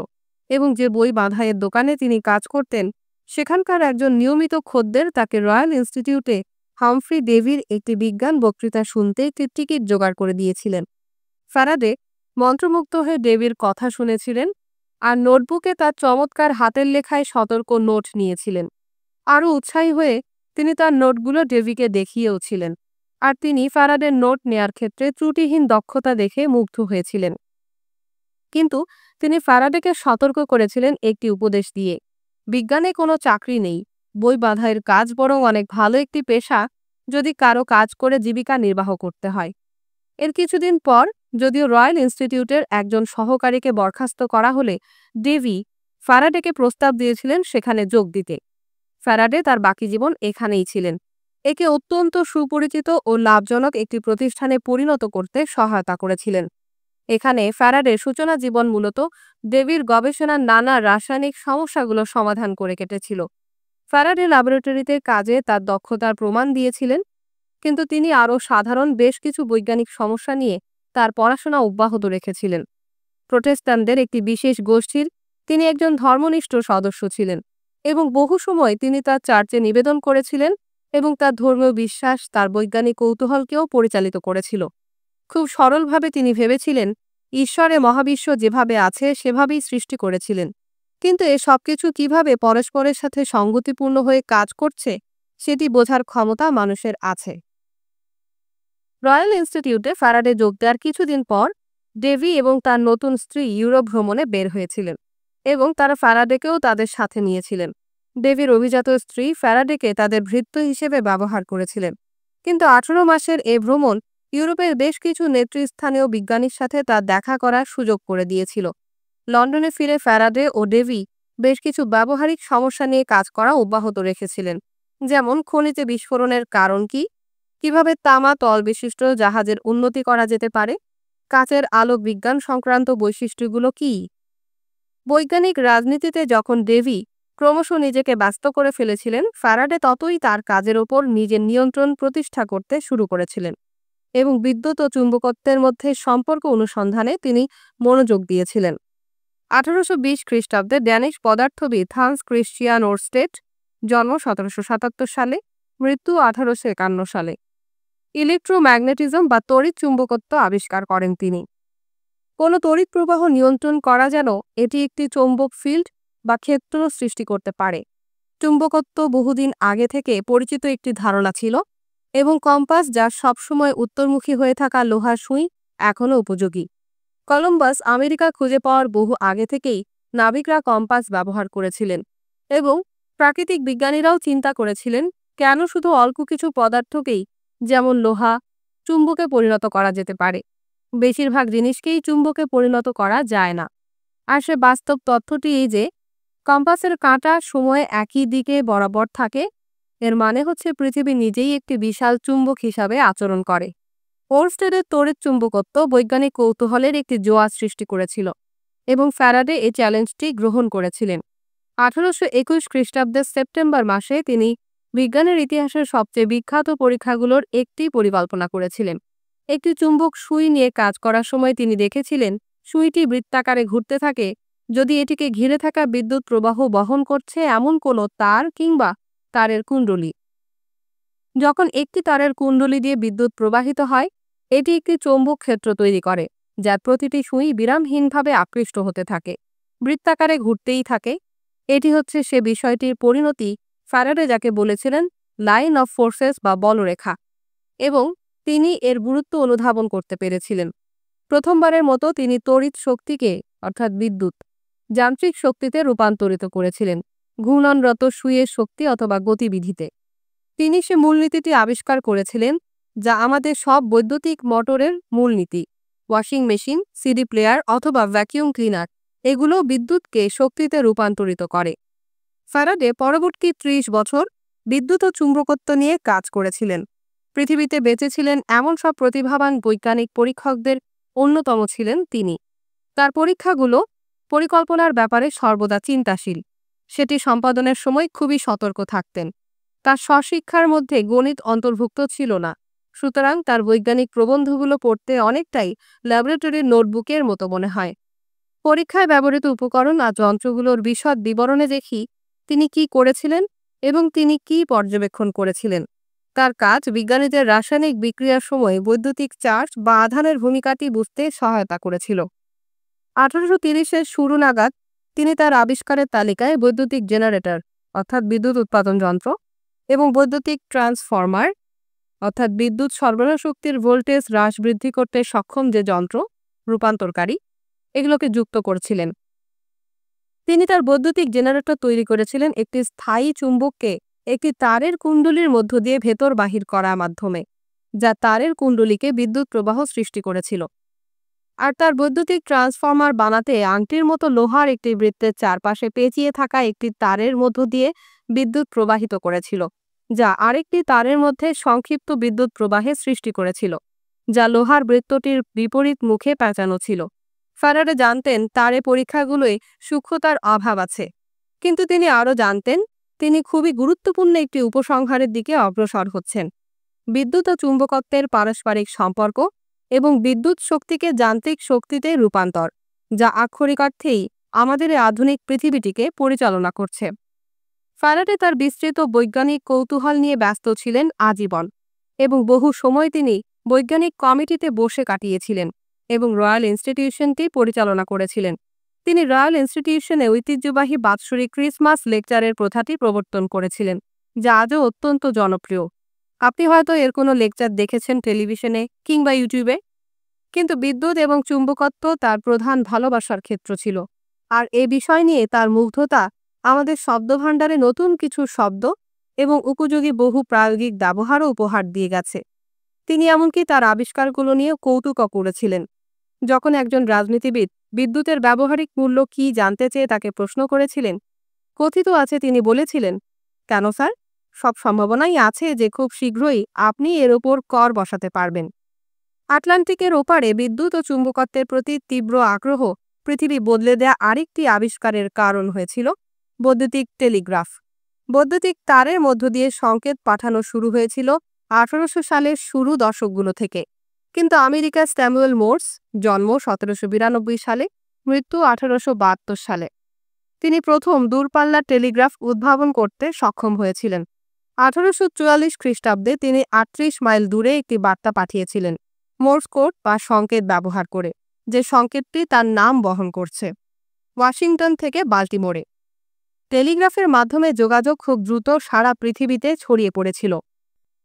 এবং যে বই বাঁধাইয়ের দোকানে তিনি কাজ করতেন সেখানকার একজন নিয়মিত খদ্দের তাকে রয়্যাল ইনস্টিটিউটে হামফ্রি ডেভির একটি বিজ্ঞান বক্তৃতা শুনতে একটি টিকিট জোগাড় করে দিয়েছিলেন। ফ্যারাডে মন্ত্রমুগ্ধ হয়ে ডেভির কথা শুনেছিলেন আর নোটবুকে তার চমৎকার হাতের লেখায় সতর্ক নোট নিয়েছিলেন। আরও উৎসাহী হয়ে তিনি তার নোটগুলো ডেভিকে দেখিয়েওছিলেন, আর তিনি ফ্যারাডের নোট নেয়ার ক্ষেত্রে ত্রুটিহীন দক্ষতা দেখে মুগ্ধ হয়েছিলেন। কিন্তু তিনি ফ্যারাডেকে সতর্ক করেছিলেন একটি উপদেশ দিয়ে, বিজ্ঞানে কোনো চাকরি নেই, বই বাঁধাইয়ের কাজ বরং অনেক ভালো একটি পেশা যদি কারো কাজ করে জীবিকা নির্বাহ করতে হয়। এর কিছুদিন পর, যদিও রয়্যাল ইনস্টিটিউটের একজন সহকারীকে বরখাস্ত করা হলে ডেভি ফ্যারাডেকে প্রস্তাব দিয়েছিলেন সেখানে যোগ দিতে। ফ্যারাডে তার বাকি জীবন এখানেই ছিলেন। একে অত্যন্ত সুপরিচিত ও লাভজনক একটি প্রতিষ্ঠানে পরিণত করতে সহায়তা করেছিলেন। এখানে ফ্যারাডের সূচনা জীবন মূলত ডেভির গবেষণার নানা রাসায়নিক সমস্যাগুলো সমাধান করে কেটেছিল। ফ্যারাডে ল্যাবরেটরিতে কাজে তার দক্ষতার প্রমাণ দিয়েছিলেন, কিন্তু তিনি আরও সাধারণ বেশ কিছু বৈজ্ঞানিক সমস্যা নিয়ে তার পড়াশোনা অব্যাহত রেখেছিলেন। প্রোটেস্ট্যান্টদের একটি বিশেষ গোষ্ঠীর তিনি একজন ধর্মনিষ্ঠ সদস্য ছিলেন, এবং বহু সময় তিনি তার চার্চে নিবেদন করেছিলেন এবং তার ধর্মীয় বিশ্বাস তার বৈজ্ঞানিক কৌতূহলকেও পরিচালিত করেছিল। খুব সরলভাবে তিনি ভেবেছিলেন ঈশ্বরে মহাবিশ্ব যেভাবে আছে সেভাবেই সৃষ্টি করেছিলেন, কিন্তু এ সবকিছু কিভাবে পরস্পরের সাথে সঙ্গতিপূর্ণ হয়ে কাজ করছে সেটি বোঝার ক্ষমতা মানুষের আছে। রয়্যাল ইনস্টিটিউটে ফ্যারাডে যোগ দেওয়ার কিছুদিন পর ডেভি এবং তার নতুন স্ত্রী ইউরোপ ভ্রমণে বের হয়েছিলেন, এবং তারা ফ্যারাডেকেও তাদের সাথে নিয়েছিলেন। ডেভির অভিজাত স্ত্রী ফ্যারাডেকে তাদের ভৃত্য হিসেবে ব্যবহার করেছিলেন, কিন্তু 18 মাসের এ ভ্রমণ ইউরোপের বেশ কিছু নেতৃস্থানীয় বিজ্ঞানীর সাথে তার দেখা করার সুযোগ করে দিয়েছিল। লন্ডনে ফিরে ফ্যারাডে ও ডেভি বেশ কিছু ব্যবহারিক সমস্যা নিয়ে কাজ করা অব্যাহত রেখেছিলেন, যেমন খনিতে বিস্ফোরণের কারণ কি, কিভাবে তামা তল বিশিষ্ট জাহাজের উন্নতি করা যেতে পারে, কাচের আলোক বিজ্ঞান সংক্রান্ত বৈশিষ্ট্যগুলো কি। বৈজ্ঞানিক রাজনীতিতে যখন ডেভি ক্রমশ নিজেকে ব্যস্ত করে ফেলেছিলেন, ফ্যারাডে ততই তার কাজের ওপর নিজের নিয়ন্ত্রণ প্রতিষ্ঠা করতে শুরু করেছিলেন, এবং বিদ্যুৎ ও চুম্বকত্বের মধ্যে সম্পর্ক অনুসন্ধানে তিনি মনোযোগ দিয়েছিলেন। 1820 খ্রিস্টাব্দে ড্যানিশ পদার্থবিদ হান্স ক্রিশ্চিয়ান ওরস্টেড, জন্ম 1777 সালে, মৃত্যু 1851 সালে, ইলেকট্রোম্যাগনেটিজম বা তড়িৎ চুম্বকত্ব আবিষ্কার করেন তিনি। কোনো তড়িৎ প্রবাহ নিয়ন্ত্রণ করা যেন এটি একটি চৌম্বক ফিল্ড বা ক্ষেত্র সৃষ্টি করতে পারে। চুম্বকত্ব বহুদিন আগে থেকে পরিচিত একটি ধারণা ছিল এবং কম্পাস যা সবসময় উত্তরমুখী হয়ে থাকা লোহার সুই এখনও উপযোগী। কলম্বাস আমেরিকা খুঁজে পাওয়ার বহু আগে থেকেই নাবিকরা কম্পাস ব্যবহার করেছিলেন এবং প্রাকৃতিক বিজ্ঞানীরাও চিন্তা করেছিলেন কেন শুধু অল্প কিছু পদার্থকেই, যেমন লোহা, চুম্বকে পরিণত করা যেতে পারে। বেশিরভাগ জিনিসকেই চুম্বকে পরিণত করা যায় না। আর সে বাস্তব তথ্যটি এই যে কম্পাসের কাঁটা সময়ে একই দিকে বরাবর থাকে। এর মানে হচ্ছে পৃথিবী নিজেই একটি বিশাল চুম্বক হিসাবে আচরণ করে। ওরস্টেডের তড়িৎ চুম্বকত্ব বৈজ্ঞানিক কৌতূহলের একটি জোয়ার সৃষ্টি করেছিল এবং ফ্যারাডে এই চ্যালেঞ্জটি গ্রহণ করেছিলেন। 1821 খ্রিস্টাব্দের সেপ্টেম্বর মাসে তিনি বিজ্ঞানের ইতিহাসের সবচেয়ে বিখ্যাত পরীক্ষাগুলোর একটি পরিকল্পনা করেছিলেন। একটি চুম্বক সুই নিয়ে কাজ করার সময় তিনি দেখেছিলেন সুইটি বৃত্তাকারে ঘুরতে থাকে যদি এটিকে ঘিরে থাকা বিদ্যুৎ প্রবাহ বহন করছে এমন কোনো তার কিংবা তারের কুণ্ডলী। যখন একটি তারের কুণ্ডলী দিয়ে বিদ্যুৎ প্রবাহিত হয়, এটি একটি চৌম্বক ক্ষেত্র তৈরি করে যার প্রতিটি সুই বিরামহীনভাবে আকৃষ্ট হতে থাকে, বৃত্তাকারে ঘুরতেই থাকে। এটি হচ্ছে সে বিষয়টির পরিণতি ফ্যারাডে যাকে বলেছিলেন লাইন অফ ফোর্সেস বা বলরেখা, এবং তিনি এর গুরুত্ব অনুধাবন করতে পেরেছিলেন। প্রথমবারের মতো তিনি তড়িৎ শক্তিকে অর্থাৎ বিদ্যুৎ যান্ত্রিক শক্তিতে রূপান্তরিত করেছিলেন, ঘূর্ণনরত সুইয়ের শক্তি অথবা গতিবিধিতে। তিনি সে মূলনীতিটি আবিষ্কার করেছিলেন যা আমাদের সব বৈদ্যুতিক মোটরের মূলনীতি। ওয়াশিং মেশিন, সিডি প্লেয়ার অথবা ভ্যাকিউম ক্লিনার এগুলো বিদ্যুৎকে শক্তিতে রূপান্তরিত করে। ফ্যারাডে পরবর্তী 30 বছর বিদ্যুৎ ও চুম্বকত্ব নিয়ে কাজ করেছিলেন। পৃথিবীতে বেঁচে ছিলেন এমন সব প্রতিভাবান বৈজ্ঞানিক পরীক্ষকদের অন্যতম ছিলেন তিনি। তার পরীক্ষাগুলো পরিকল্পনার ব্যাপারে সর্বদা চিন্তাশীল। সেটি সম্পাদনের সময় খুবই সতর্ক থাকতেন। তার স্বশিক্ষার মধ্যে গণিত অন্তর্ভুক্ত ছিল না, সুতরাং তার বৈজ্ঞানিক প্রবন্ধগুলো পড়তে অনেকটাই ল্যাবরেটরির নোটবুকের মতো মনে হয়। পরীক্ষায় ব্যবহৃত উপকরণ আর যন্ত্রগুলোর বিশদ বিবরণে দেখি তিনি কি করেছিলেন এবং তিনি কি পর্যবেক্ষণ করেছিলেন। তার কাজ বিজ্ঞানীদের রাসায়নিক বিক্রিয়ার সময় বৈদ্যুতিক চার্জ বা আধানের ভূমিকাটি বুঝতে সহায়তা করেছিল। 1830-এর শুরু নাগাদ তিনি তার আবিষ্কারের তালিকায় বৈদ্যুতিক জেনারেটর অর্থাৎ বিদ্যুৎ উৎপাদন যন্ত্র এবং বৈদ্যুতিক ট্রান্সফর্মার অর্থাৎ বিদ্যুৎ সরবরাহ শক্তির ভোল্টেজ হ্রাস বৃদ্ধি করতে সক্ষম যে যন্ত্র রূপান্তরকারী এগুলোকে যুক্ত করেছিলেন। তিনি তার বৈদ্যুতিক জেনারেটর তৈরি করেছিলেন একটি স্থায়ী চুম্বককে একটি তারের কুণ্ডলীর মধ্য দিয়ে ভেতর বাহির করার মাধ্যমে, যা তারের কুণ্ডলীকে বিদ্যুৎ প্রবাহ সৃষ্টি করেছিল। আর তার বৈদ্যুতিক ট্রান্সফর্মার বানাতে আংটির মতো লোহার একটি বৃত্তের চারপাশে পেঁচিয়ে থাকা একটি তারের মধ্য দিয়ে বিদ্যুৎ প্রবাহিত করেছিল, যা আরেকটি তারের মধ্যে সংক্ষিপ্ত বিদ্যুৎ প্রবাহের সৃষ্টি করেছিল, যা লোহার বৃত্তটির বিপরীত মুখে পেঁচানো ছিল। ফ্যারাডে জানতেন তারে পরীক্ষাগুলোয় সূক্ষ্মতার অভাব আছে, কিন্তু তিনি আরও জানতেন তিনি খুবই গুরুত্বপূর্ণ একটি উপসংহারের দিকে অগ্রসর হচ্ছেন: বিদ্যুৎ ও চুম্বকত্বের পারস্পরিক সম্পর্ক এবং বিদ্যুৎ শক্তিকে যান্ত্রিক শক্তিতে রূপান্তর, যা আক্ষরিক অর্থেই আমাদের আধুনিক পৃথিবীটিকে পরিচালনা করছে। ফ্যারাডে তার বিস্তৃত বৈজ্ঞানিক কৌতূহল নিয়ে ব্যস্ত ছিলেন আজীবন এবং বহু সময় তিনি বৈজ্ঞানিক কমিটিতে বসে কাটিয়েছিলেন এবং রয়্যাল ইনস্টিটিউশনটি পরিচালনা করেছিলেন। তিনি রয়্যাল ইনস্টিটিউশনে ঐতিহ্যবাহী বাৎসরিক ক্রিসমাস লেকচারের প্রথাটি প্রবর্তন করেছিলেন, যা আজও অত্যন্ত জনপ্রিয়। আপনি হয়তো এর কোনো লেকচার দেখেছেন টেলিভিশনে কিংবা ইউটিউবে। কিন্তু বিদ্যুৎ এবং চুম্বকত্ব তার প্রধান ভালোবাসার ক্ষেত্র ছিল, আর এ বিষয় নিয়ে তার মুগ্ধতা আমাদের শব্দভাণ্ডারে নতুন কিছু শব্দ এবং উপযোগী বহু প্রায়োগিক ব্যবহারও উপহার দিয়ে গেছে। তিনি এমনকি তার আবিষ্কারগুলো নিয়ে কৌতুকও করেছিলেন। যখন একজন রাজনীতিবিদ বিদ্যুতের ব্যবহারিক মূল্য কী জানতে চেয়ে তাকে প্রশ্ন করেছিলেন, কথিত আছে তিনি বলেছিলেন, কেন স্যার, সব সম্ভাবনাই আছে যে খুব শীঘ্রই আপনি এর ওপর কর বসাতে পারবেন। আটলান্টিকের ওপারে বিদ্যুৎ ও চুম্বকত্বের প্রতি তীব্র আগ্রহ পৃথিবী বদলে দেয়া আরেকটি আবিষ্কারের কারণ হয়েছিল: বৈদ্যুতিক টেলিগ্রাফ। বৈদ্যুতিক তারের মধ্য দিয়ে সংকেত পাঠানো শুরু হয়েছিল 1800 সালের শুরু দশকগুলো থেকে, কিন্তু আমেরিকার স্যামুয়েল মোর্স জন্ম 1792 সালে, মৃত্যু 1872 সালে। তিনি প্রথম দূরপাল্লার টেলিগ্রাফ উদ্ভাবন করতে সক্ষম হয়েছিলেন। 1844 খ্রিস্টাব্দে তিনি 38 মাইল দূরে একটি বার্তা পাঠিয়েছিলেন মোর্স কোড বা সংকেত ব্যবহার করে, যে সংকেতটি তার নাম বহন করছে, ওয়াশিংটন থেকে বাল্টিমোরে। টেলিগ্রাফের মাধ্যমে যোগাযোগ খুব দ্রুত সারা পৃথিবীতে ছড়িয়ে পড়েছিল।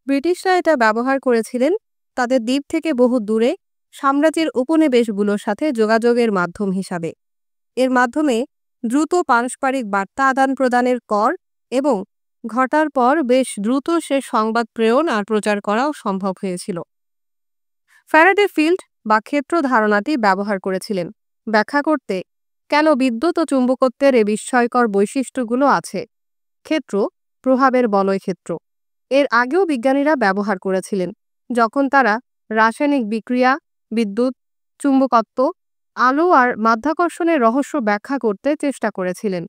ব্রিটিশরা এটা ব্যবহার করেছিলেন তাদের দ্বীপ থেকে বহু দূরে সাম্রাজ্যের উপনিবেশগুলোর সাথে যোগাযোগের মাধ্যম হিসাবে। এর মাধ্যমে দ্রুত পারস্পরিক বার্তা আদান প্রদানের কর এবং ঘটার পর বেশ দ্রুত সে সংবাদ প্রেরণ আর প্রচার করাও সম্ভব হয়েছিল। ফ্যারাডে ফিল্ড বা ক্ষেত্র ধারণাটি ব্যবহার করেছিলেন ব্যাখ্যা করতে কেন বিদ্যুৎ ও চুম্বকত্বের এ বিস্ময়কর বৈশিষ্ট্যগুলো আছে। ক্ষেত্র, প্রভাবের বলয় ক্ষেত্র এর আগেও বিজ্ঞানীরা ব্যবহার করেছিলেন যখন তারা রাসায়নিক বিক্রিয়া, বিদ্যুৎ, চুম্বকত্ব, আলো আর মাধ্যাকর্ষণের রহস্য ব্যাখ্যা করতে চেষ্টা করেছিলেন।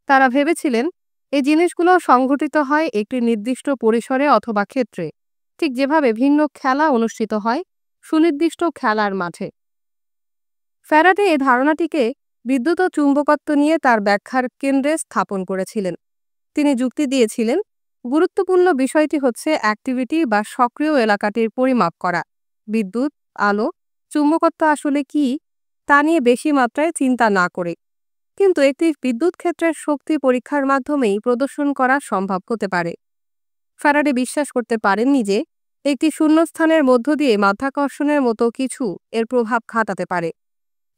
তারা ভেবেছিলেন এই জিনিসগুলো সংঘটিত হয় একটি নির্দিষ্ট পরিসরে অথবা ক্ষেত্রে, ঠিক যেভাবে ভিন্ন খেলা অনুষ্ঠিত হয় সুনির্দিষ্ট খেলার মাঠে। ফ্যারাডে এই ধারণাটিকে বিদ্যুৎ ও চুম্বকত্ব নিয়ে তার ব্যাখ্যার কেন্দ্রে স্থাপন করেছিলেন। তিনি যুক্তি দিয়েছিলেন গুরুত্বপূর্ণ বিষয়টি হচ্ছে অ্যাক্টিভিটি বা সক্রিয় এলাকাটির পরিমাপ করা। বিদ্যুৎ, আলো, চুম্বকত্ব আসলে কি তা নিয়ে বেশি মাত্রায় চিন্তা না করে। কিন্তু একটি বিদ্যুৎ ক্ষেত্রের শক্তি পরীক্ষার মাধ্যমেই প্রদর্শন করা সম্ভব হতে পারে। ফ্যারাডে বিশ্বাস করতে পারেননি যে একটি শূন্যস্থানের মধ্য দিয়ে মাধ্যাকর্ষণের মতো কিছু এর প্রভাব খাটাতে পারে।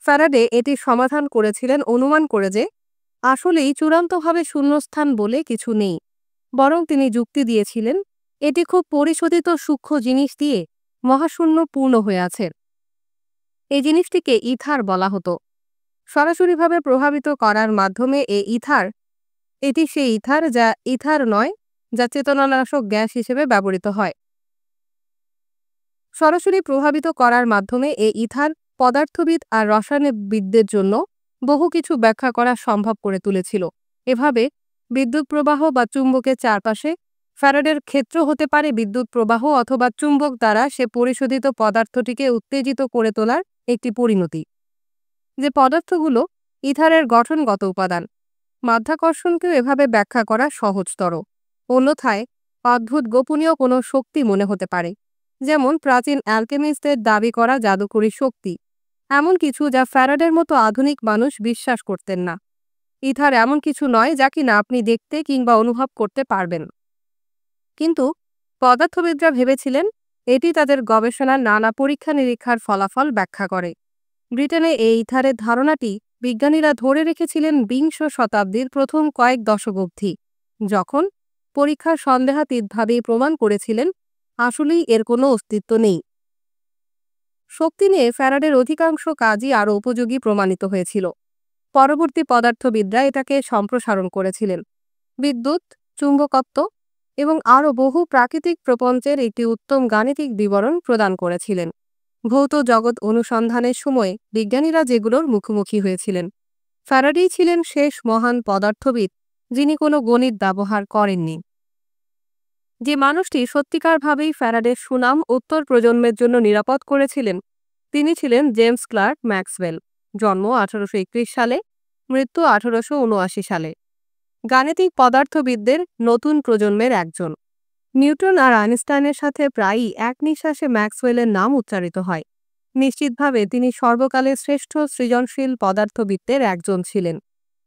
ফ্যারাডে এটি সমাধান করেছিলেন অনুমান করে যে আসলেই চূড়ান্তভাবে শূন্যস্থান বলে কিছু নেই, বরং তিনি যুক্তি দিয়েছিলেন এটি খুব পরিশোধিত সূক্ষ্ম জিনিস দিয়ে মহাশূন্য পূর্ণ হয়ে আছে। এই জিনিসটিকে ইথার বলা হতো। সরাসরিভাবে প্রভাবিত করার মাধ্যমে এটি সেই ইথার যা ইথার নয়, যা চেতনানাশক গ্যাস হিসেবে ব্যবহৃত হয়। সরাসরি প্রভাবিত করার মাধ্যমে এই ইথার পদার্থবিদ আর রসায়নবিদদের জন্য বহু কিছু ব্যাখ্যা করা সম্ভব করে তুলেছিল। এভাবে বিদ্যুৎ প্রবাহ বা চুম্বকের চারপাশে ফ্যারাডের ক্ষেত্র হতে পারে বিদ্যুৎ প্রবাহ অথবা চুম্বক দ্বারা সে পরিশোধিত পদার্থটিকে উত্তেজিত করে তোলার একটি পরিণতি। যে পদার্থগুলো ইথারের গঠনগত উপাদান, মাধ্যাকর্ষণকেও এভাবে ব্যাখ্যা করা সহজতর। অন্যথায় অদ্ভুত গোপনীয় কোনো শক্তি মনে হতে পারে, যেমন প্রাচীন অ্যালকেমিস্টদের দাবি করা জাদুকরী শক্তি, এমন কিছু যা ফ্যারাডের মতো আধুনিক মানুষ বিশ্বাস করতেন না। ইথার এমন কিছু নয় যা কিনা আপনি দেখতে কিংবা অনুভব করতে পারবেন। কিন্তু পদার্থবিদরা ভেবেছিলেন এটি তাদের গবেষণার নানা পরীক্ষা নিরীক্ষার ফলাফল ব্যাখ্যা করে। ব্রিটেনে এই ইথারের ধারণাটি বিজ্ঞানীরা ধরে রেখেছিলেন বিংশ শতাব্দীর প্রথম কয়েক দশক অবধি, যখন পরীক্ষার সন্দেহাতীতভাবেই প্রমাণ করেছিলেন আসলেই এর কোনো অস্তিত্ব নেই। শক্তি নিয়ে ফ্যারাডের অধিকাংশ কাজই আরও উপযোগী প্রমাণিত হয়েছিল। পরবর্তী পদার্থবিদরা এটাকে সম্প্রসারণ করেছিলেন। বিদ্যুৎ, চুম্বকত্ব এবং আরও বহু প্রাকৃতিক প্রপঞ্চের একটি উত্তম গাণিতিক বিবরণ প্রদান করেছিলেন। ভৌত জগৎ অনুসন্ধানের সময় বিজ্ঞানীরা যেগুলোর মুখোমুখি হয়েছিলেন। ফ্যারাডেই ছিলেন শেষ মহান পদার্থবিদ যিনি কোনো গণিত ব্যবহার করেননি। যে মানুষটি সত্যিকারভাবেই ফ্যারাডের সুনাম উত্তর প্রজন্মের জন্য নিরাপদ করেছিলেন তিনি ছিলেন জেমস ক্লার্ক ম্যাক্সওয়েল। জন্ম 1821 সালে, মৃত্যু 1879 সালে। গাণিতিক পদার্থবিদদের নতুন প্রজন্মের একজন। নিউটন আর আইনস্টাইনের সাথে প্রায়ই এক নিঃশ্বাসে ম্যাক্সওয়েলের নাম উচ্চারিত হয়। নিশ্চিতভাবে তিনি সর্বকালের শ্রেষ্ঠ সৃজনশীল পদার্থবিদদের একজন ছিলেন।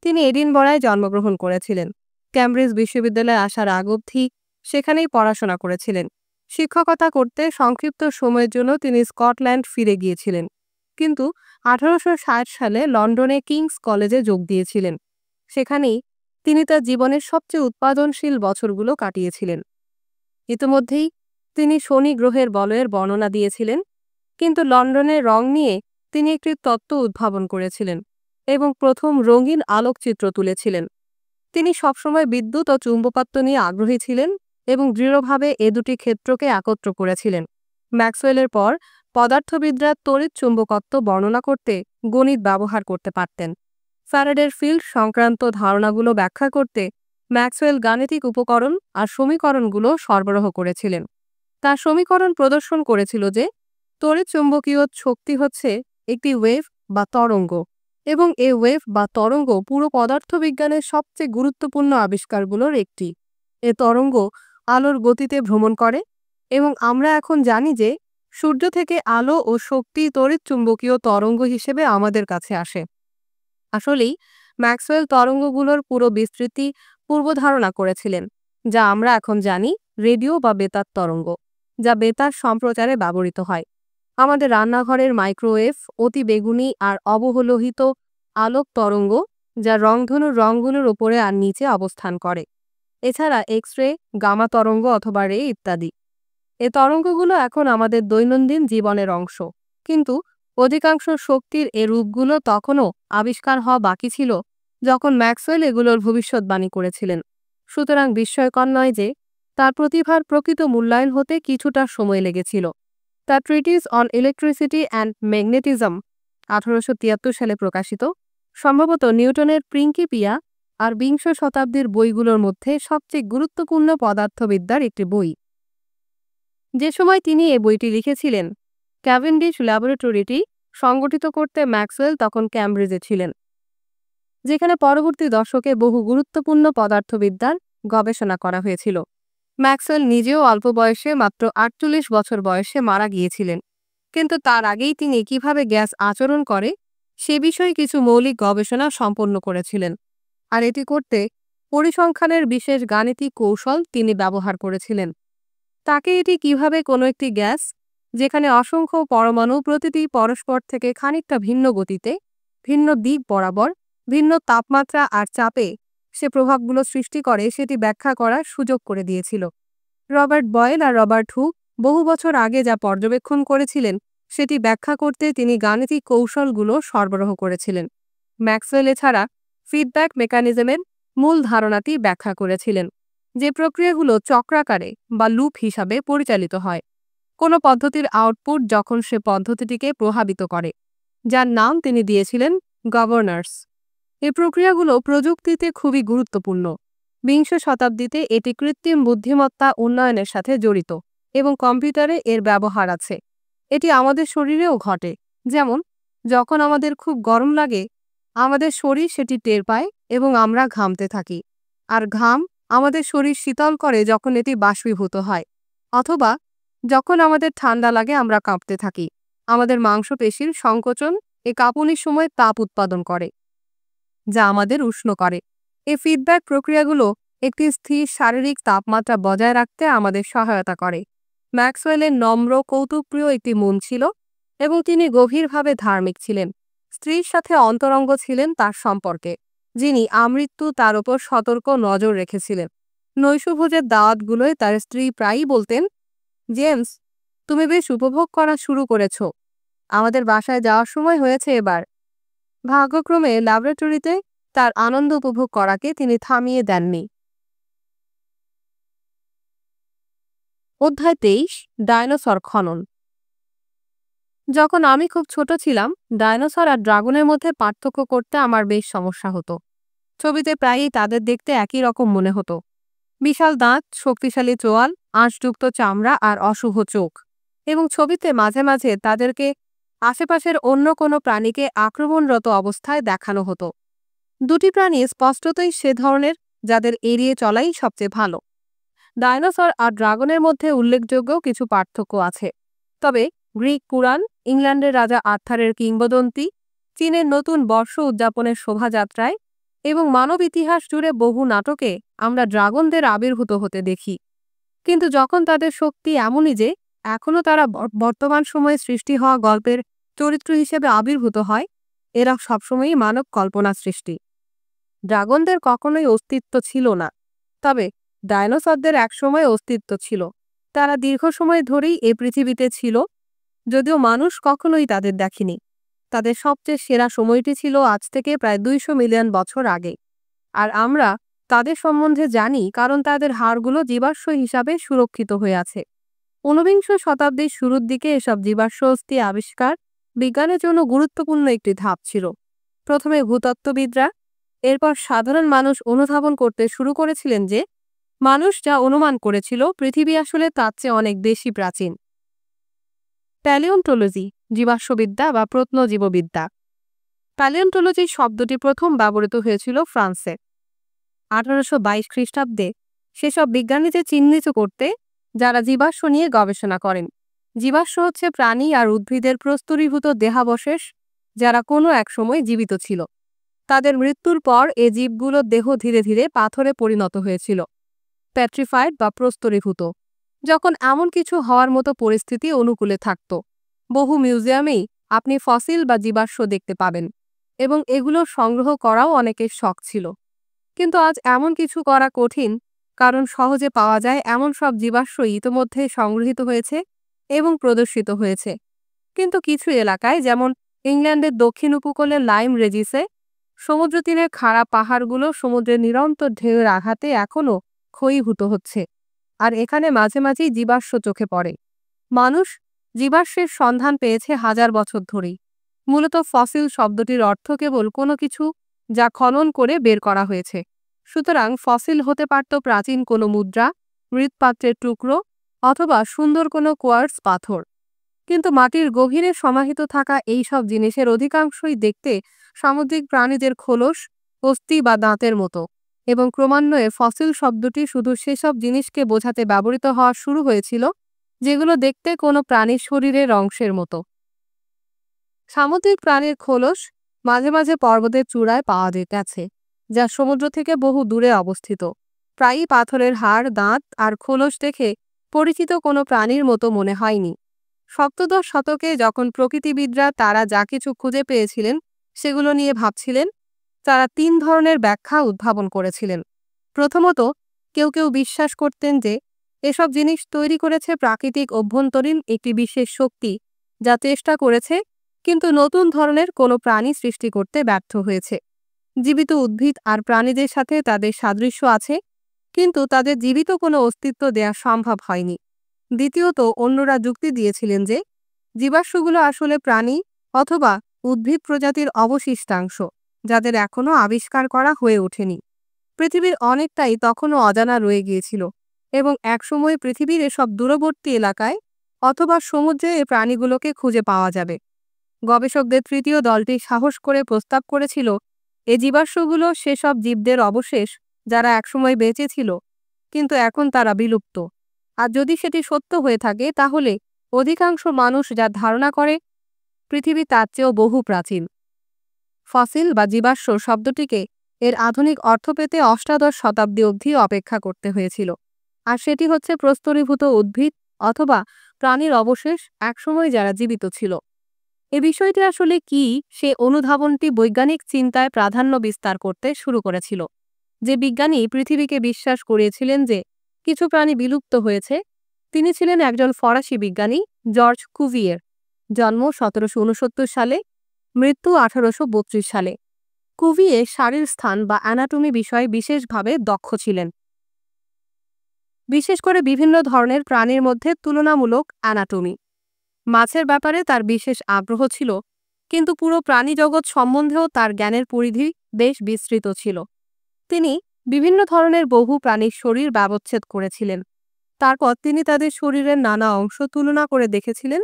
তিনি এডিনবরায় জন্মগ্রহণ করেছিলেন। ক্যামব্রিজ বিশ্ববিদ্যালয়ে আসার আগ অবধি সেখানেই পড়াশোনা করেছিলেন। শিক্ষকতা করতে সংক্ষিপ্ত সময়ের জন্য তিনি স্কটল্যান্ড ফিরে গিয়েছিলেন, কিন্তু 1860 সালে লন্ডনে কিংস কলেজে যোগ দিয়েছিলেন। সেখানেই তিনি তার জীবনের সবচেয়ে উৎপাদনশীল বছরগুলো কাটিয়েছিলেন। ইতিমধ্যেই তিনি শনি গ্রহের বলয়ের বর্ণনা দিয়েছিলেন, কিন্তু লন্ডনের রং নিয়ে তিনি একটি তত্ত্ব উদ্ভাবন করেছিলেন এবং প্রথম রঙিন আলোকচিত্র তুলেছিলেন। তিনি সবসময় বিদ্যুৎ ও চুম্বকত্ব নিয়ে আগ্রহী ছিলেন এবং দৃঢ়ভাবে এ দুটি ক্ষেত্রকে একত্র করেছিলেন। ম্যাক্সওয়েলের পর পদার্থবিদরা তড়িৎ চুম্বকত্ব বর্ণনা করতে গণিত ব্যবহার করতে পারতেন। ফ্যারাডের ফিল্ড সংক্রান্ত ধারণাগুলো ব্যাখ্যা করতে ম্যাক্সওয়েল গাণিতিক উপকরণ আর সমীকরণগুলো সরবরাহ করেছিলেন। তার সমীকরণ প্রদর্শন করেছিল যে তড়িৎ চুম্বকীয় শক্তি হচ্ছে একটি ওয়েভ বা তরঙ্গ, এবং এই ওয়েভ বা তরঙ্গ পুরো পদার্থবিজ্ঞানের সবচেয়ে গুরুত্বপূর্ণ আবিষ্কারগুলোর একটি। এ তরঙ্গ আলোর গতিতে ভ্রমণ করে এবং আমরা এখন জানি যে সূর্য থেকে আলো ও শক্তি তড়িৎ চুম্বকীয় তরঙ্গ হিসেবে আমাদের কাছে আসে। আসলেই ম্যাক্সওয়েল তরঙ্গগুলোর পুরো বিস্তৃতি পূর্বধারণা করেছিলেন, যা আমরা এখন জানি রেডিও বা বেতার তরঙ্গ, যা বেতার সম্প্রচারে ব্যবহৃত হয়। আমাদের রান্নাঘরের মাইক্রোওয়েভ অতি বেগুনি আর অবলোহিত আলোক তরঙ্গ, যা রংধনুর রঙগুলোর উপরে আর নিচে অবস্থান করে। এছাড়া এক্স রে, গামা তরঙ্গ অথবা রে ইত্যাদি। এ তরঙ্গগুলো এখন আমাদের দৈনন্দিন জীবনের অংশ, কিন্তু অধিকাংশ শক্তির এ রূপগুলো তখনও আবিষ্কার হওয়া বাকি ছিল যখন ম্যাক্সওয়েল এগুলোর ভবিষ্যৎবাণী করেছিলেন। সুতরাং বিস্ময়কর নয় যে তার প্রতিভার প্রকৃত মূল্যায়ন হতে কিছুটা সময় লেগেছিল। তার treaties on electricity and magnetism 1873 সালে প্রকাশিত, সম্ভবত নিউটনের প্রিন্সিপিয়া আর বিংশ শতাব্দীর বইগুলোর মধ্যে সবচেয়ে গুরুত্বপূর্ণ পদার্থবিদ্যার একটি বই। যে সময় তিনি এই বইটি লিখেছিলেন, ক্যাভেন্ডিশ ল্যাবরেটরিটি সংগঠিত করতে ম্যাক্সওয়েল তখন ক্যামব্রিজে ছিলেন, যেখানে পরবর্তী দশকে বহু গুরুত্বপূর্ণ পদার্থবিদ্যার গবেষণা করা হয়েছিল। ম্যাক্সওয়েল নিজেও অল্প বয়সে, মাত্র 48 বছর বয়সে মারা গিয়েছিলেন, কিন্তু তার আগেই তিনি কিভাবে গ্যাস আচরণ করে সে বিষয়ে কিছু মৌলিক গবেষণা সম্পন্ন করেছিলেন, আর এটি করতে পরিসংখ্যানের বিশেষ গাণিতিক কৌশল তিনি ব্যবহার করেছিলেন। তাকে এটি কিভাবে কোনো একটি গ্যাস, যেখানে অসংখ্য পরমাণু প্রতিটি পরস্পর থেকে খানিকটা ভিন্ন গতিতে, ভিন্ন দিক বরাবর, ভিন্ন তাপমাত্রা আর চাপে সে প্রভাবগুলো সৃষ্টি করে, সেটি ব্যাখ্যা করার সুযোগ করে দিয়েছিল। রবার্ট বয়েল আর রবার্ট হুক বহু বছর আগে যা পর্যবেক্ষণ করেছিলেন সেটি ব্যাখ্যা করতে তিনি গাণিতিক কৌশলগুলো সরবরাহ করেছিলেন। ম্যাক্সওয়েল এছাড়া ফিডব্যাক মেকানিজমের মূল ধারণাটি ব্যাখ্যা করেছিলেন, যে প্রক্রিয়াগুলো চক্রাকারে বা লুপ হিসাবে পরিচালিত হয় কোনো পদ্ধতির আউটপুট যখন সে পদ্ধতিটিকে প্রভাবিত করে, যার নাম তিনি দিয়েছিলেন গভর্নার্স। এই প্রক্রিয়াগুলো প্রযুক্তিতে খুবই গুরুত্বপূর্ণ। বিংশ শতাব্দীতে এটি কৃত্রিম বুদ্ধিমত্তা উন্নয়নের সাথে জড়িত এবং কম্পিউটারে এর ব্যবহার আছে। এটি আমাদের শরীরেও ঘটে, যেমন যখন আমাদের খুব গরম লাগে আমাদের শরীর সেটি টের পায় এবং আমরা ঘামতে থাকি, আর ঘাম আমাদের শরীর শীতল করে যখন এটি বাষ্পীভূত হয়, অথবা যখন আমাদের ঠান্ডা লাগে আমরা কাঁপতে থাকি। আমাদের মাংসপেশির সংকোচন এ কাঁপুনির সময় তাপ উৎপাদন করে, যা আমাদের উষ্ণ করে। এই ফিডব্যাক প্রক্রিয়াগুলো একটি স্থির শারীরিক তাপমাত্রা বজায় রাখতে আমাদের সহায়তা করে। ম্যাক্সওয়েলের নম্র, কৌতুকপ্রিয় একটি মন ছিল এবং তিনি গভীরভাবে ধার্মিক ছিলেন। স্ত্রীর সাথে অন্তরঙ্গ ছিলেন তার সম্পর্কে, যিনি আমৃত্যু তার ওপর সতর্ক নজর রেখেছিলেন। নৈশভোজের দাওয়াতগুলোয় তার স্ত্রী প্রায়ই বলতেন, জেমস, তুমি বেশ উপভোগ করা শুরু করেছ, আমাদের বাসায় যাওয়ার সময় হয়েছে এবার। ভাগ্যক্রমে ল্যাবরেটরিতে তার আনন্দ উপভোগ করাকে তিনি থামিয়ে দেননি। অধ্যায় 23, ডায়নোসর খনন। যখন আমি খুব ছোট ছিলাম, ডায়নোসর আর ড্রাগনের মধ্যে পার্থক্য করতে আমার বেশ সমস্যা হতো। ছবিতে প্রায়ই তাদের দেখতে একই রকম মনে হতো, বিশাল দাঁত, শক্তিশালী চোয়াল, আঁশযুক্ত চামড়া আর অশুভ চোখ, এবং ছবিতে মাঝে মাঝে তাদেরকে আশেপাশের অন্য কোনো প্রাণীকে আক্রমণরত অবস্থায় দেখানো হতো। দুটি প্রাণী স্পষ্টতই সে ধরনের যাদের এড়িয়ে চলাই সবচেয়ে ভালো। ডায়নোসর আর ড্রাগনের মধ্যে উল্লেখযোগ্য কিছু পার্থক্য আছে, তবে গ্রিক পুরাণ, ইংল্যান্ডের রাজা আর্থারের কিংবদন্তি, চীনের নতুন বর্ষ উদযাপনের শোভাযাত্রায় এবং মানব ইতিহাস জুড়ে বহু নাটকে আমরা ড্রাগনদের আবির্ভূত হতে দেখি। কিন্তু যখন তাদের শক্তি এমনই যে এখনও তারা বর্তমান সময়ে সৃষ্টি হওয়া গল্পের চরিত্র হিসেবে আবির্ভূত হয়, এরা সবসময়ই মানব কল্পনা সৃষ্টি। ড্রাগনদের কখনোই অস্তিত্ব ছিল না, তবে ডায়নোসরদের একসময় অস্তিত্ব ছিল। তারা দীর্ঘ সময় ধরেই এ পৃথিবীতে ছিল, যদিও মানুষ কখনোই তাদের দেখেনি। তাদের সবচেয়ে সেরা সময়টি ছিল আজ থেকে প্রায় 200 মিলিয়ন বছর আগে, আর আমরা তাদের সম্বন্ধে জানি কারণ তাদের হাড়গুলো জীবাশ্ম হিসাবে সুরক্ষিত হয়ে আছে। 19বিংশ শতাব্দীর শুরুর দিকে এসব জীবাশ্ম অস্থি আবিষ্কার বিজ্ঞানের জন্য গুরুত্বপূর্ণ একটি ধাপ ছিল। প্রথমে ভূতত্ত্ববিদরা, এরপর সাধারণ মানুষ অনুধাবন করতে শুরু করেছিলেন যে মানুষ যা অনুমান করেছিল পৃথিবী আসলে তার চেয়ে অনেক বেশি প্রাচীন। প্যালিওন্টোলজি, জীবাশ্মবিদ্যা বা প্রত্নজীববিদ্যা। প্যালিওন্টোলজি শব্দটি প্রথম ব্যবহৃত হয়েছিল ফ্রান্সে 1822 খ্রিস্টাব্দে সেসব বিজ্ঞানীদের চিহ্নিত করতে যারা জীবাশ্ম নিয়ে গবেষণা করেন। জীবাশ্ম হচ্ছে প্রাণী আর উদ্ভিদের প্রস্তরীভূত দেহাবশেষ যারা কোনো এক সময় জীবিত ছিল। তাদের মৃত্যুর পর এ জীবগুলোর দেহ ধীরে ধীরে পাথরে পরিণত হয়েছিল, প্যাট্রিফাইড বা প্রস্তরীভূত। যখন এমন কিছু হওয়ার মতো পরিস্থিতি অনুকূলে থাকত, বহু মিউজিয়ামেই আপনি ফসিল বা জীবাশ্ম দেখতে পাবেন, এবং এগুলো সংগ্রহ করাও অনেকের শখ ছিল। কিন্তু আজ এমন কিছু করা কঠিন, কারণ সহজে পাওয়া যায় এমন সব জীবাশ্ম ইতোমধ্যে সংগৃহীত হয়েছে এবং প্রদর্শিত হয়েছে। কিন্তু কিছু এলাকায়, যেমন ইংল্যান্ডের দক্ষিণ উপকূলের লাইম রেজিসে, সমুদ্রতীরের খাড়া পাহাড়গুলো সমুদ্রের নিরন্তর ঢেউয়ের আঘাতে এখনও ক্ষয়ীভূত হচ্ছে, আর এখানে মাঝে মাঝেই জীবাশ্ম চোখে পড়ে। মানুষ জীবাশ্মের সন্ধান পেয়েছে হাজার বছর ধরেই। মূলত ফসিল শব্দটির অর্থ কেবল কোনো কিছু যা খনন করে বের করা হয়েছে। সুতরাং ফসিল হতে পারত প্রাচীন কোনো মুদ্রা, মৃৎপাত্রের টুকরো, অথবা সুন্দর কোনো কোয়ার্টজ পাথর। কিন্তু মাটির গভীরে সমাহিত থাকা এই সব জিনিসের অধিকাংশই দেখতে সামুদ্রিক প্রাণীদের খোলস, অস্থি বা দাঁতের মতো, এবং ক্রমান্বয়ে ফসিল শব্দটি শুধু সেসব জিনিসকে বোঝাতে ব্যবহৃত হওয়া শুরু হয়েছিল যেগুলো দেখতে কোনো প্রাণীর শরীরের অংশের মতো। সামুদ্রিক প্রাণীর খোলস মাঝে মাঝে পর্বতের চূড়ায় পাওয়া গেছে, যা সমুদ্র থেকে বহু দূরে অবস্থিত। প্রায়ই পাথরের হাড়, দাঁত আর খোলস দেখে পরিচিত কোনো প্রাণীর মতো মনে হয়নি। সপ্তদশ শতকে যখন প্রকৃতিবিদরা তারা যা কিছু খুঁজে পেয়েছিলেন সেগুলো নিয়ে ভাবছিলেন, তারা 3 ধরনের ব্যাখ্যা উদ্ভাবন করেছিলেন। প্রথমত, কেউ কেউ বিশ্বাস করতেন যে এসব জিনিস তৈরি করেছে প্রাকৃতিক অভ্যন্তরীণ একটি বিশেষ শক্তি, যা চেষ্টা করেছে কিন্তু নতুন ধরনের কোনো প্রাণী সৃষ্টি করতে ব্যর্থ হয়েছে। জীবিত উদ্ভিদ আর প্রাণীদের সাথে তাদের সাদৃশ্য আছে, কিন্তু তাদের জীবিত কোনো অস্তিত্ব দেয়া সম্ভব হয়নি। দ্বিতীয়ত, অন্যরা যুক্তি দিয়েছিলেন যে জীবাশ্মগুলো আসলে প্রাণী অথবা উদ্ভিদ প্রজাতির অবশিষ্টাংশ, যাদের এখনও আবিষ্কার করা হয়ে ওঠেনি। পৃথিবীর অনেকটাই তখনও অজানা রয়ে গিয়েছিল, এবং একসময় পৃথিবীর এসব দূরবর্তী এলাকায় অথবা সমুদ্রে এই প্রাণীগুলোকে খুঁজে পাওয়া যাবে। গবেষকদের তৃতীয় দলটি সাহস করে প্রস্তাব করেছিল এ জীবাশ্মগুলো সেসব জীবদের অবশেষ যারা একসময় বেঁচে ছিল, কিন্তু এখন তারা বিলুপ্ত। আর যদি সেটি সত্য হয়ে থাকে, তাহলে অধিকাংশ মানুষ যা ধারণা করে পৃথিবী তার চেয়েও বহু প্রাচীন। ফসিল বা জীবাশ্ম শব্দটিকে এর আধুনিক অর্থ পেতে অষ্টাদশ শতাব্দী অবধি অপেক্ষা করতে হয়েছিল, আর সেটি হচ্ছে প্রস্তরীভূত উদ্ভিদ অথবা প্রাণীর অবশেষ একসময় যারা জীবিত ছিল। এ বিষয়টি আসলে কি, সে অনুধাবনটি বৈজ্ঞানিক চিন্তায় প্রাধান্য বিস্তার করতে শুরু করেছিল। যে বিজ্ঞানী পৃথিবীকে বিশ্বাস করিয়েছিলেন যে কিছু প্রাণী বিলুপ্ত হয়েছে, তিনি ছিলেন একজন ফরাসি বিজ্ঞানী, জর্জ কুভিয়ের। জন্ম 1769 সালে, মৃত্যু 1832 সালে। কুভিয়ে শারীর স্থান বা অ্যানাটমি বিষয়ে বিশেষভাবে দক্ষ ছিলেন, বিশেষ করে বিভিন্ন ধরনের প্রাণীর মধ্যে তুলনামূলক অ্যানাটমি। মাছের ব্যাপারে তার বিশেষ আগ্রহ ছিল, কিন্তু পুরো প্রাণী জগৎ সম্বন্ধেও তার জ্ঞানের পরিধি বেশ বিস্তৃত ছিল। তিনি বিভিন্ন ধরনের বহু প্রাণীর শরীর ব্যবচ্ছেদ করেছিলেন। তারপর তিনি তাদের শরীরের নানা অংশ তুলনা করে দেখেছিলেন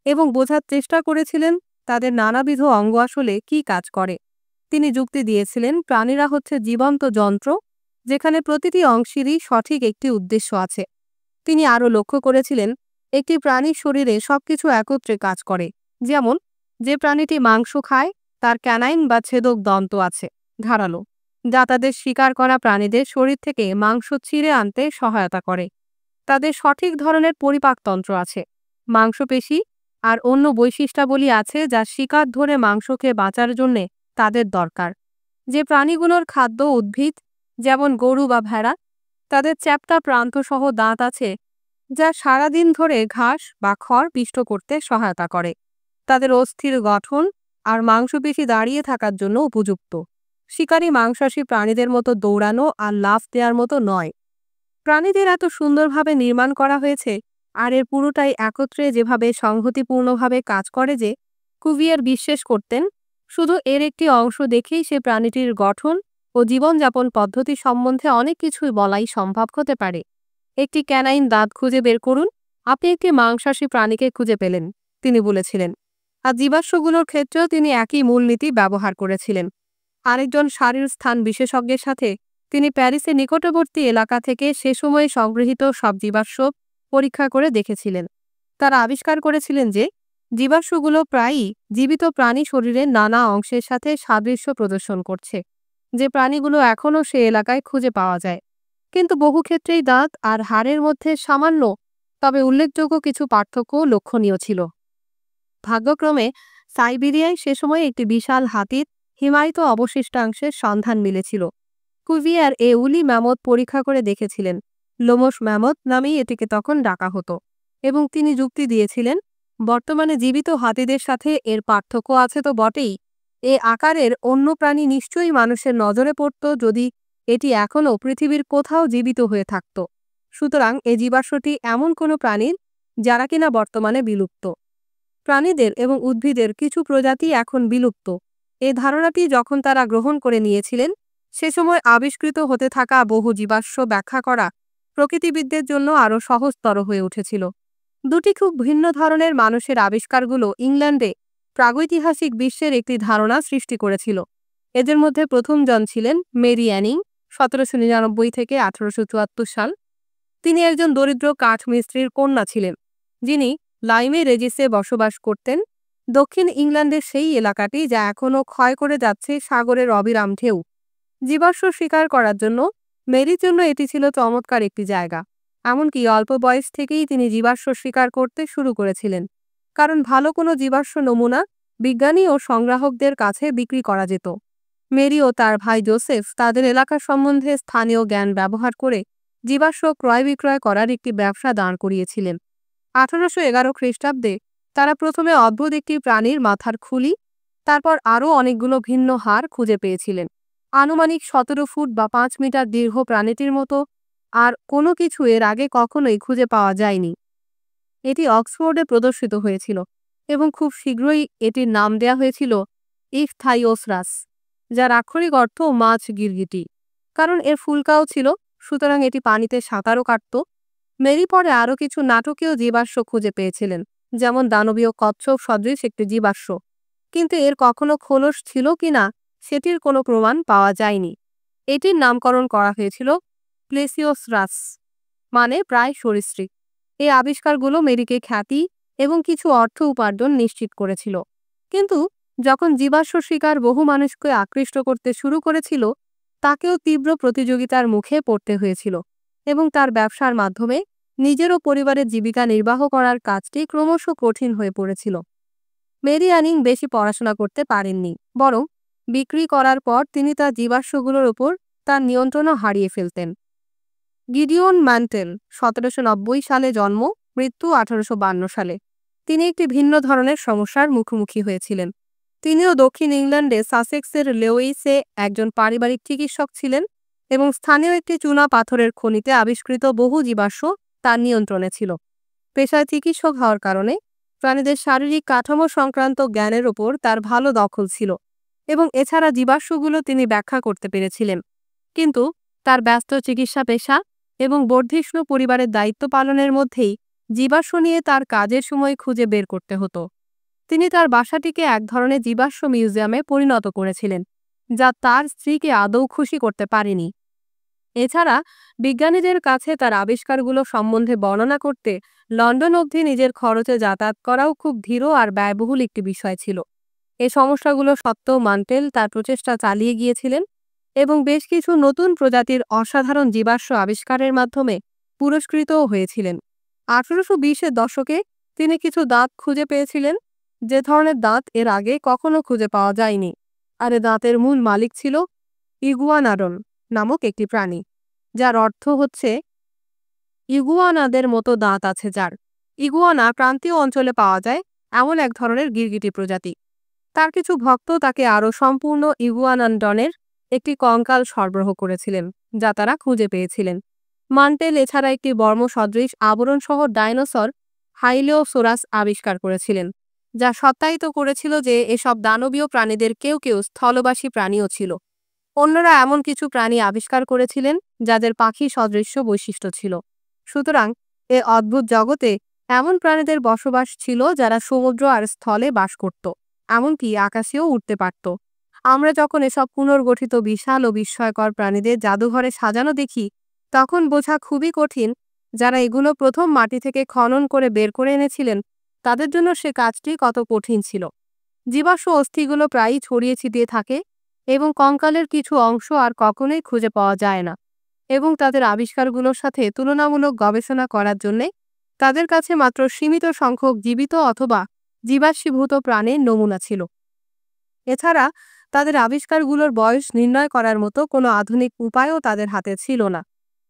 এবং বোঝার চেষ্টা করেছিলেন তাদের নানাবিধ অঙ্গ আসলে কী কাজ করে। তিনি যুক্তি দিয়েছিলেন প্রাণীরা হচ্ছে জীবন্ত যন্ত্র, যেখানে প্রতিটি অংশেরই সঠিক একটি উদ্দেশ্য আছে। তিনি আরও লক্ষ্য করেছিলেন একটি প্রাণীর শরীরে সবকিছু একত্রে কাজ করে। যেমন, যে প্রাণীটি মাংস খায় তার ক্যানাইন বা ছেদক দন্ত আছে, ধারালো, যা তাদের শিকার করা প্রাণীদের শরীর থেকে মাংস ছিঁড়ে আনতে সহায়তা করে। তাদের সঠিক ধরনের পরিপাকতন্ত্র আছে, মাংসপেশি আর অন্য বৈশিষ্ট্যাবলী আছে যা শিকার ধরে মাংস খেয়ে বাঁচার জন্যে তাদের দরকার। যে প্রাণীগুলোর খাদ্য উদ্ভিদ, যেমন গরু বা ভেড়া, তাদের চ্যাপ্টা প্রান্তসহ দাঁত আছে যা সারাদিন ধরে ঘাস বা খড় পিষ্ট করতে সহায়তা করে। তাদের অস্থির গঠন আর মাংসপেশি দাঁড়িয়ে থাকার জন্য উপযুক্ত। শিকারী মাংসাশী প্রাণীদের মতো দৌড়ানো আর লাফ দেওয়ার মতো নয়। প্রাণীদের এত সুন্দরভাবে নির্মাণ করা হয়েছে আর এর পুরোটাই একত্রে যেভাবে সংহতিপূর্ণভাবে কাজ করে যে কুভিয়ের বিশ্বাস করতেন শুধু এর একটি অংশ দেখেই সে প্রাণীটির গঠন ও জীবনযাপন পদ্ধতি সম্বন্ধে অনেক কিছুই বলাই সম্ভব হতে পারে। একটি ক্যানাইন দাঁত খুঁজে বের করুন, আপনি একটি মাংসাশী প্রাণীকে খুঁজে পেলেন, তিনি বলেছিলেন। আর জীবাশ্মগুলোর ক্ষেত্রেও তিনি একই মূলনীতি ব্যবহার করেছিলেন। আরেকজন শারীর স্থান বিশেষজ্ঞের সাথে তিনি প্যারিসের নিকটবর্তী এলাকা থেকে সে সময়ে সংগৃহীত সব জীবাশ্ম পরীক্ষা করে দেখেছিলেন। তারা আবিষ্কার করেছিলেন যে জীবাশ্মগুলো প্রায়ই জীবিত প্রাণী শরীরের নানা অংশের সাথে সাদৃশ্য প্রদর্শন করছে, যে প্রাণীগুলো এখনও সে এলাকায় খুঁজে পাওয়া যায়। কিন্তু বহু ক্ষেত্রেই দাঁত আর হাড়ের মধ্যে সামান্য তবে উল্লেখযোগ্য কিছু পার্থক্য লক্ষণীয় ছিল। ভাগ্যক্রমে সাইবেরিয়ায় সে সময় একটি বিশাল হাতির হিমায়িত অবশিষ্টাংশের সন্ধান মিলেছিল। কুভিয়ার এ উলি ম্যামথ পরীক্ষা করে দেখেছিলেন। লোমশ ম্যামথ নামেই এটিকে তখন ডাকা হতো, এবং তিনি যুক্তি দিয়েছিলেন, বর্তমানে জীবিত হাতিদের সাথে এর পার্থক্য আছে তো বটেই, এ আকারের অন্য প্রাণী নিশ্চয়ই মানুষের নজরে পড়ত যদি এটি এখনও পৃথিবীর কোথাও জীবিত হয়ে থাকত। সুতরাং এ জীবাশ্মটি এমন কোনো প্রাণীর যারা কিনা বর্তমানে বিলুপ্ত। প্রাণীদের এবং উদ্ভিদের কিছু প্রজাতি এখন বিলুপ্ত। এ ধারণাটি যখন তারা গ্রহণ করে নিয়েছিলেন, সে সময় আবিষ্কৃত হতে থাকা বহু জীবাশ্ম ব্যাখ্যা করা প্রকৃতিবিদদের জন্য আরও সহজতর হয়ে উঠেছিল। দুটি খুব ভিন্ন ধরনের মানুষের আবিষ্কারগুলো ইংল্যান্ডে প্রাগৈতিহাসিক বিশ্বের একটি ধারণা সৃষ্টি করেছিল। এদের মধ্যে প্রথমজন ছিলেন মেরি অ্যানিং, 1799 থেকে 1874 সাল। তিনি একজন দরিদ্র কাঠমিস্ত্রির কন্যা ছিলেন, যিনি লাইমে রেজিসে বসবাস করতেন, দক্ষিণ ইংল্যান্ডের সেই এলাকাটি যা এখনও ক্ষয় করে যাচ্ছে সাগরের অবিরাম ঢেউ। জীবাশ্ম শিকার করার জন্য মেরির জন্য এটি ছিল চমৎকার একটি জায়গা। এমনকি অল্প বয়স থেকেই তিনি জীবাশ্ম শিকার করতে শুরু করেছিলেন, কারণ ভালো কোনো জীবাশ্ম নমুনা বিজ্ঞানী ও সংগ্রাহকদের কাছে বিক্রি করা যেত। মেরি ও তার ভাই জোসেফ তাদের এলাকা সম্বন্ধে স্থানীয় জ্ঞান ব্যবহার করে জীবাশ্ম ক্রয় বিক্রয় করার একটি ব্যবসা দাঁড় করিয়েছিলেন। 1811 খ্রিস্টাব্দে তারা প্রথমে অদ্ভুত একটি প্রাণীর মাথার খুলি, তারপর আরও অনেকগুলো ভিন্ন হাড় খুঁজে পেয়েছিলেন। আনুমানিক 17 ফুট বা 5 মিটার দীর্ঘ প্রাণীটির মতো আর কোনো কিছু এর আগে কখনোই খুঁজে পাওয়া যায়নি। এটি অক্সফোর্ডে প্রদর্শিত হয়েছিল এবং খুব শীঘ্রই এটির নাম দেয়া হয়েছিল ইখথাইওসরাস, যার আক্ষরিক অর্থ মাছ গিরগিটি। কারণ এর ফুলকাও ছিল, সুতরাং এটি পানিতে সাঁতারও কাটত। মেরি পরে আরও কিছু নাটকীয় জীবাশ্ম খুঁজে পেয়েছিলেন, যেমন দানবীয় কচ্ছপ সদৃশ একটি জীবাশ্ম, কিন্তু এর কখনো খোলস ছিল কিনা সেটির কোনো প্রমাণ পাওয়া যায়নি। এটির নামকরণ করা হয়েছিল প্লেসিওসরাস, মানে প্রায় সরীসৃপ। এই আবিষ্কারগুলো মেরিকে খ্যাতি এবং কিছু অর্থ উপার্জন নিশ্চিত করেছিল। কিন্তু যখন জীবাশ্ম শিকার বহু মানুষকে আকৃষ্ট করতে শুরু করেছিল, তাকেও তীব্র প্রতিযোগিতার মুখে পড়তে হয়েছিল, এবং তার ব্যবসার মাধ্যমে নিজের ও পরিবারের জীবিকা নির্বাহ করার কাজটি ক্রমশ কঠিন হয়ে পড়েছিল। মেরি অ্যানিং বেশি পড়াশোনা করতে পারেননি, বরং বিক্রি করার পর তিনি তার জীবাশ্মগুলোর উপর তার নিয়ন্ত্রণও হারিয়ে ফেলতেন। গিডিওন ম্যান্টেল, 1790 সালে জন্ম, মৃত্যু 1852 সালে। তিনি একটি ভিন্ন ধরনের সমস্যার মুখোমুখি হয়েছিলেন। তিনিও দক্ষিণ ইংল্যান্ডে সাসেক্সের লেওয়েইসে একজন পারিবারিক চিকিৎসক ছিলেন এবং স্থানীয় একটি চুনা পাথরের খনিতে আবিষ্কৃত বহু জীবাশ্ম তার নিয়ন্ত্রণে ছিল। পেশায় চিকিৎসক হওয়ার কারণে প্রাণীদের শারীরিক কাঠামো সংক্রান্ত জ্ঞানের ওপর তার ভালো দখল ছিল, এবং এছাড়া জীবাশ্মগুলো তিনি ব্যাখ্যা করতে পেরেছিলেন। কিন্তু তার ব্যস্ত চিকিৎসা পেশা এবং বর্ধিষ্ণু পরিবারের দায়িত্ব পালনের মধ্যেই জীবাশ্ম নিয়ে তার কাজের সময় খুঁজে বের করতে হতো। তিনি তার বাসাটিকে এক ধরনের জীবাশ্ম মিউজিয়ামে পরিণত করেছিলেন, যা তার স্ত্রীকে আদৌ খুশি করতে পারেনি। এছাড়া বিজ্ঞানীদের কাছে তার আবিষ্কারগুলো সম্বন্ধে বর্ণনা করতে লন্ডন অবধি নিজের খরচে যাতায়াত করাও খুব ধীর আর ব্যয়বহুল একটি বিষয় ছিল। এই সমস্যাগুলো সত্ত্বেও ম্যান্টেল তার প্রচেষ্টা চালিয়ে গিয়েছিলেন এবং বেশ কিছু নতুন প্রজাতির অসাধারণ জীবাশ্ম আবিষ্কারের মাধ্যমে পুরস্কৃতও হয়েছিলেন। 1820-এর দশকে তিনি কিছু দাঁত খুঁজে পেয়েছিলেন, যে ধরনের দাঁত এর আগে কখনো খুঁজে পাওয়া যায়নি, আর এ দাঁতের মূল মালিক ছিল ইগুয়ানাডন নামক একটি প্রাণী, যার অর্থ হচ্ছে ইগুয়ানাদের মতো দাঁত আছে যার। ইগুয়ানা ক্রান্তীয় অঞ্চলে পাওয়া যায় এমন এক ধরনের গিরগিটি প্রজাতি। তার কিছু ভক্ত তাকে আরও সম্পূর্ণ ইগুয়ানাডনের একটি কঙ্কাল সরবরাহ করেছিলেন, যা তারা খুঁজে পেয়েছিলেন। ম্যান্টেল এছাড়া একটি বর্ম সদৃশ আবরণসহ ডাইনোসর হাইলিওসোরাস আবিষ্কার করেছিলেন, যা সত্যায়িত করেছিল যে এসব দানবীয় প্রাণীদের কেউ কেউ স্থলবাসী প্রাণীও ছিল। অন্যরা এমন কিছু প্রাণী আবিষ্কার করেছিলেন যাদের পাখি সদৃশ্য বৈশিষ্ট্য ছিল। সুতরাং এ অদ্ভুত জগতে এমন প্রাণীদের বসবাস ছিল যারা সমুদ্র আর স্থলে বাস করত, এমনকি আকাশেও উঠতে পারত। আমরা যখন এসব পুনর্গঠিত বিশাল ও বিস্ময়কর প্রাণীদের জাদুঘরে সাজানো দেখি, তখন বোঝা খুবই কঠিন যারা এগুলো প্রথম মাটি থেকে খনন করে বের করে এনেছিলেন তাদের জন্য সে কাজটি কত কঠিন ছিল। জীবাশ্ম অস্থিগুলো প্রায়ই ছড়িয়ে ছিটিয়ে থাকে এবং কঙ্কালের কিছু অংশ আর কখনোই খুঁজে পাওয়া যায় না, এবং তাদের আবিষ্কারগুলোর সাথে তুলনামূলক গবেষণা করার জন্যে তাদের কাছে মাত্র সীমিত সংখ্যক জীবিত অথবা জীবাশ্মীভূত প্রাণীর নমুনা ছিল। এছাড়া তাদের আবিষ্কারগুলোর বয়স নির্ণয় করার মতো কোনো আধুনিক উপায়ও তাদের হাতে ছিল না।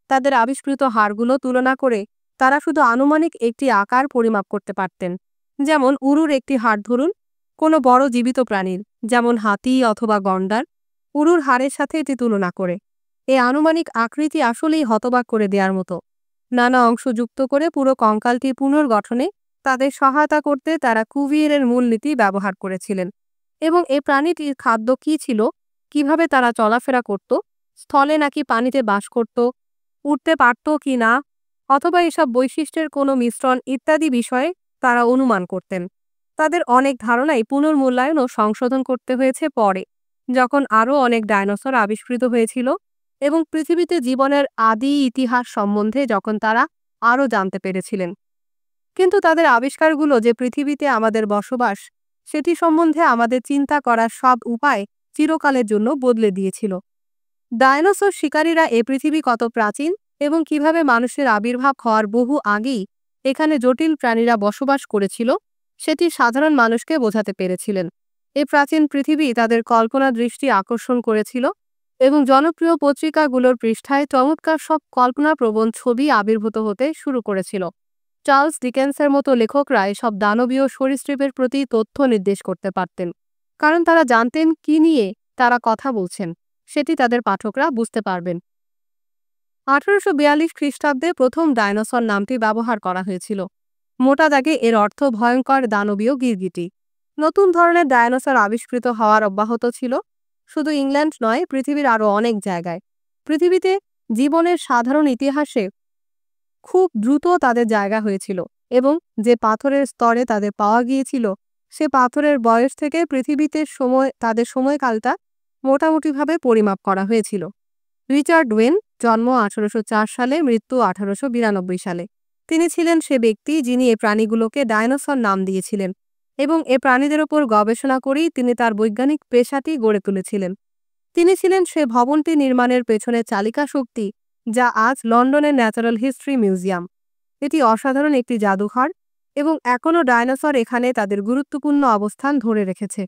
তাদের আবিষ্কৃত হাড়গুলো তুলনা করে তারা শুধু আনুমানিক একটি আকার পরিমাপ করতে পারতেন। যেমন উরুর একটি হাড় ধরুন, কোনো বড় জীবিত প্রাণীর, যেমন হাতি অথবা গন্ডার, উরুর হাড়ের সাথে এটি তুলনা করে এই আনুমানিক আকৃতি আসলেই হতবাক করে দেওয়ার মতো। নানা অংশ যুক্ত করে পুরো কঙ্কালটি পুনর্গঠনে তাদের সহায়তা করতে তারা কুভিয়েরের মূলনীতি ব্যবহার করেছিলেন। এবং এই প্রাণীটির খাদ্য কী ছিল, কিভাবে তারা চলাফেরা করত, স্থলে নাকি পানিতে বাস করত, উঠতে পারত কি না, অথবা এসব বৈশিষ্ট্যের কোনো মিশ্রণ ইত্যাদি বিষয়ে তারা অনুমান করতেন। তাদের অনেক ধারণাই পুনর্মূল্যায়ন ও সংশোধন করতে হয়েছে পরে, যখন আরও অনেক ডায়নোসর আবিষ্কৃত হয়েছিল এবং পৃথিবীতে জীবনের আদি ইতিহাস সম্বন্ধে যখন তারা আরও জানতে পেরেছিলেন। কিন্তু তাদের আবিষ্কারগুলো যে পৃথিবীতে আমাদের বসবাস, সেটি সম্বন্ধে আমাদের চিন্তা করার সব উপায় চিরকালের জন্য বদলে দিয়েছিল। ডায়নোসর শিকারীরা এ পৃথিবী কত প্রাচীন এবং কিভাবে মানুষের আবির্ভাব হওয়ার বহু আগেই এখানে জটিল প্রাণীরা বসবাস করেছিল, সেটি সাধারণ মানুষকে বোঝাতে পেরেছিলেন। এই প্রাচীন পৃথিবী তাদের কল্পনা দৃষ্টি আকর্ষণ করেছিল এবং জনপ্রিয় পত্রিকাগুলোর পৃষ্ঠায় চমৎকার সব কল্পনাপ্রবণ ছবি আবির্ভূত হতে শুরু করেছিল। চার্লস ডিকেন্সের মতো লেখকরা এসব দানবীয় সরীসৃপের প্রতি তথ্য নির্দেশ করতে পারতেন, কারণ তারা জানতেন কি নিয়ে তারা কথা বলছেন সেটি তাদের পাঠকরা বুঝতে পারবেন। 1842 খ্রিস্টাব্দে প্রথম ডায়নোসর নামটি ব্যবহার করা হয়েছিল। মোটা দাগে এর অর্থ ভয়ঙ্কর দানবীয় গিরগিটি। নতুন ধরনের ডায়নোসর আবিষ্কৃত হওয়ার অব্যাহত ছিল, শুধু ইংল্যান্ড নয়, পৃথিবীর আরও অনেক জায়গায়। পৃথিবীতে জীবনের সাধারণ ইতিহাসে খুব দ্রুত তাদের জায়গা হয়েছিল এবং যে পাথরের স্তরে তাদের পাওয়া গিয়েছিল, সে পাথরের বয়স থেকে পৃথিবীতে তাদের সময়কালটা মোটামুটিভাবে পরিমাপ করা হয়েছিল। রিচার্ড ওয়েন, জন্ম 1804 সালে, মৃত্যু 1892 সালে। তিনি ছিলেন সে ব্যক্তি যিনি এ প্রাণীগুলোকে ডায়নোসর নাম দিয়েছিলেন এবং এ প্রাণীদের ওপর গবেষণা করেই তিনি তার বৈজ্ঞানিক পেশাটি গড়ে তুলেছিলেন। তিনি ছিলেন সে ভবনটি নির্মাণের পেছনে চালিকা শক্তি যা আজ লন্ডনের ন্যাচারাল হিস্ট্রি মিউজিয়াম। এটি অসাধারণ একটি জাদুঘর এবং এখনও ডায়নোসর এখানে তাদের গুরুত্বপূর্ণ অবস্থান ধরে রেখেছে।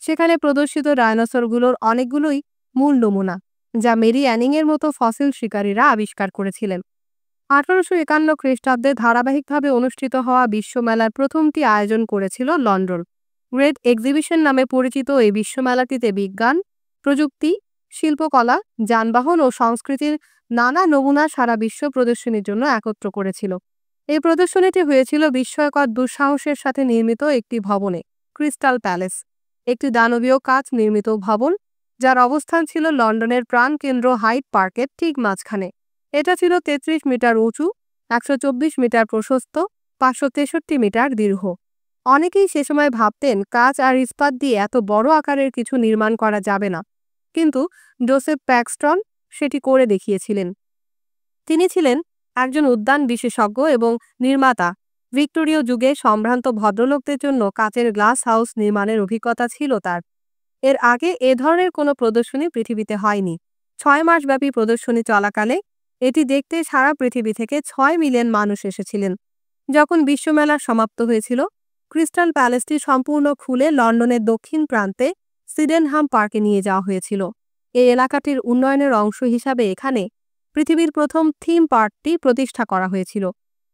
সেখানে প্রদর্শিত ডায়নোসরগুলোর অনেকগুলোই মূল নমুনা, যা মেরি অ্যানিংয়ের মতো ফসিল শিকারীরা আবিষ্কার করেছিলেন। 1851 খ্রিস্টাব্দে ধারাবাহিকভাবে অনুষ্ঠিত হওয়া বিশ্বমেলার প্রথমটি আয়োজন করেছিল লন্ডন। গ্রেট এক্সিবিশন নামে পরিচিত এই বিশ্বমেলাটিতে বিজ্ঞান, প্রযুক্তি, শিল্পকলা, যানবাহন ও সংস্কৃতির নানা নমুনা সারা বিশ্ব প্রদর্শনীর জন্য একত্র করেছিল। এই প্রদর্শনীটি হয়েছিল বিস্ময়কর দুঃসাহসের সাথে নির্মিত একটি ভবনে, ক্রিস্টাল প্যালেস, একটি দানবীয় কাচ নির্মিত ভবন যার অবস্থান ছিল লন্ডনের প্রাণকেন্দ্র হাইড পার্কের ঠিক মাঝখানে। এটা ছিল 33 মিটার উঁচু, 124 মিটার প্রশস্ত, 563 মিটার দীর্ঘ। অনেকেই সে সময় ভাবতেন কাচ আর ইস্পাত দিয়ে এত বড় আকারের কিছু নির্মাণ করা যাবে না, কিন্তু জোসেফ প্যাক্সটন সেটি করে দেখিয়েছিলেন। তিনি ছিলেন একজন উদ্যান বিশেষজ্ঞ এবং নির্মাতা। ভিক্টোরীয় যুগে সম্ভ্রান্ত ভদ্রলোকদের জন্য কাচের গ্লাস হাউস নির্মাণের অভিজ্ঞতা ছিল তার। এর আগে এ ধরনের কোনো প্রদর্শনী পৃথিবীতে হয়নি। 6 মাসব্যাপী প্রদর্শনী চলাকালে এটি দেখতে সারা পৃথিবী থেকে 6 মিলিয়ন মানুষ এসেছিলেন। যখন বিশ্বমেলা সমাপ্ত হয়েছিল, ক্রিস্টাল প্যালেসটি সম্পূর্ণ খুলে লন্ডনের দক্ষিণ প্রান্তে সিডেনহাম পার্কে নিয়ে যাওয়া হয়েছিল। এই এলাকাটির উন্নয়নের অংশ হিসাবে এখানে পৃথিবীর প্রথম থিম পার্কটি প্রতিষ্ঠা করা হয়েছিল।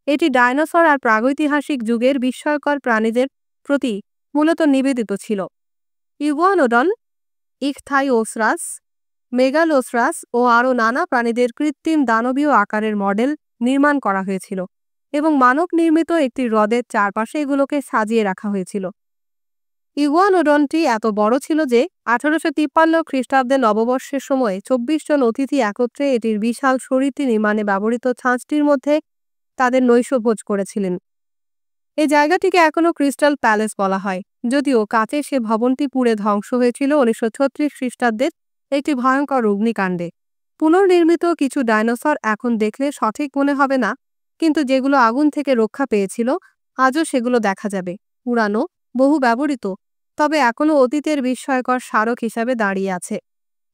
এটি ডায়নোসর আর প্রাগৈতিহাসিক যুগের বিস্ময়কর প্রাণীদের প্রতি মূলত নিবেদিত ছিল। ইগুয়ানোডন, ইকথাইওসরাস, মেগালোসরাস ও আরও নানা প্রাণীদের কৃত্রিম দানবীয় আকারের মডেল নির্মাণ করা হয়েছিল এবং মানব নির্মিত একটি হ্রদের চারপাশে এগুলোকে সাজিয়ে রাখা হয়েছিল। ইগুয়ানোডনটি এত বড় ছিল যে 1853 খ্রিস্টাব্দে নববর্ষের সময় 24 জন অতিথি একত্রে এটির বিশাল শরীরটি নির্মাণে ব্যবহৃত ছাঁচটির মধ্যে তাদের নৈশভোজ করেছিলেন। এই জায়গাটিকে এখনও ক্রিস্টাল প্যালেস বলা হয়, যদিও কাচে সে ভবনটি পুড়ে ধ্বংস হয়েছিল 1936 খ্রিস্টাব্দের একটি ভয়ঙ্কর অগ্নিকাণ্ডে। পুনর্নির্মিত কিছু ডায়নোসর এখন দেখলে সঠিক মনে হবে না, কিন্তু যেগুলো আগুন থেকে রক্ষা পেয়েছিল আজও সেগুলো দেখা যাবে, পুরানো, বহু ব্যবহৃত, তবে এখনও অতীতের বিস্ময়কর স্মারক হিসাবে দাঁড়িয়ে আছে।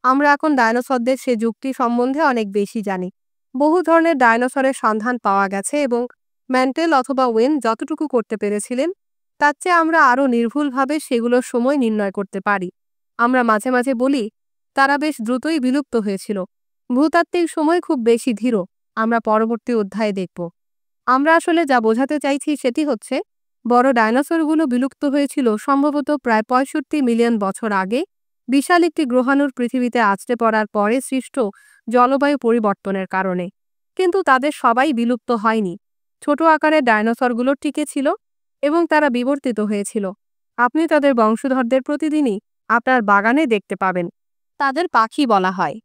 আমরা এখন ডায়নোসরদের সে যুগটি সম্বন্ধে অনেক বেশি জানি। বহু ধরনের ডায়নোসরের সন্ধান পাওয়া গেছে এবং ম্যান্টেল অথবা ওয়েন যতটুকু করতে পেরেছিলেন তার চেয়ে আমরা আরও নির্ভুলভাবে সেগুলোর সময় নির্ণয় করতে পারি। আমরা মাঝে মাঝে বলি তারা বেশ দ্রুতই বিলুপ্ত হয়েছিল। ভূতাত্ত্বিক সময় খুব বেশি ধীর। আমরা পরবর্তী অধ্যায়ে দেখব। আমরা আসলে যা বোঝাতে চাইছি সেটি হচ্ছে, বড় ডায়নোসরগুলো বিলুপ্ত হয়েছিল সম্ভবত প্রায় ৬৫ মিলিয়ন বছর আগে, বিশাল একটি গ্রহাণুর পৃথিবীতে আছড়ে পড়ার পরে সৃষ্ট জলবায়ু পরিবর্তনের কারণে। কিন্তু তাদের সবাই বিলুপ্ত হয়নি। ছোট আকারের ডায়নোসরগুলো টিকে ছিল এবং তারা বিবর্তিত হয়েছিল। আপনি তাদের বংশধরদের প্রতিদিনই আপনার বাগানে দেখতে পাবেন। তাদের পাখি বলা হয়।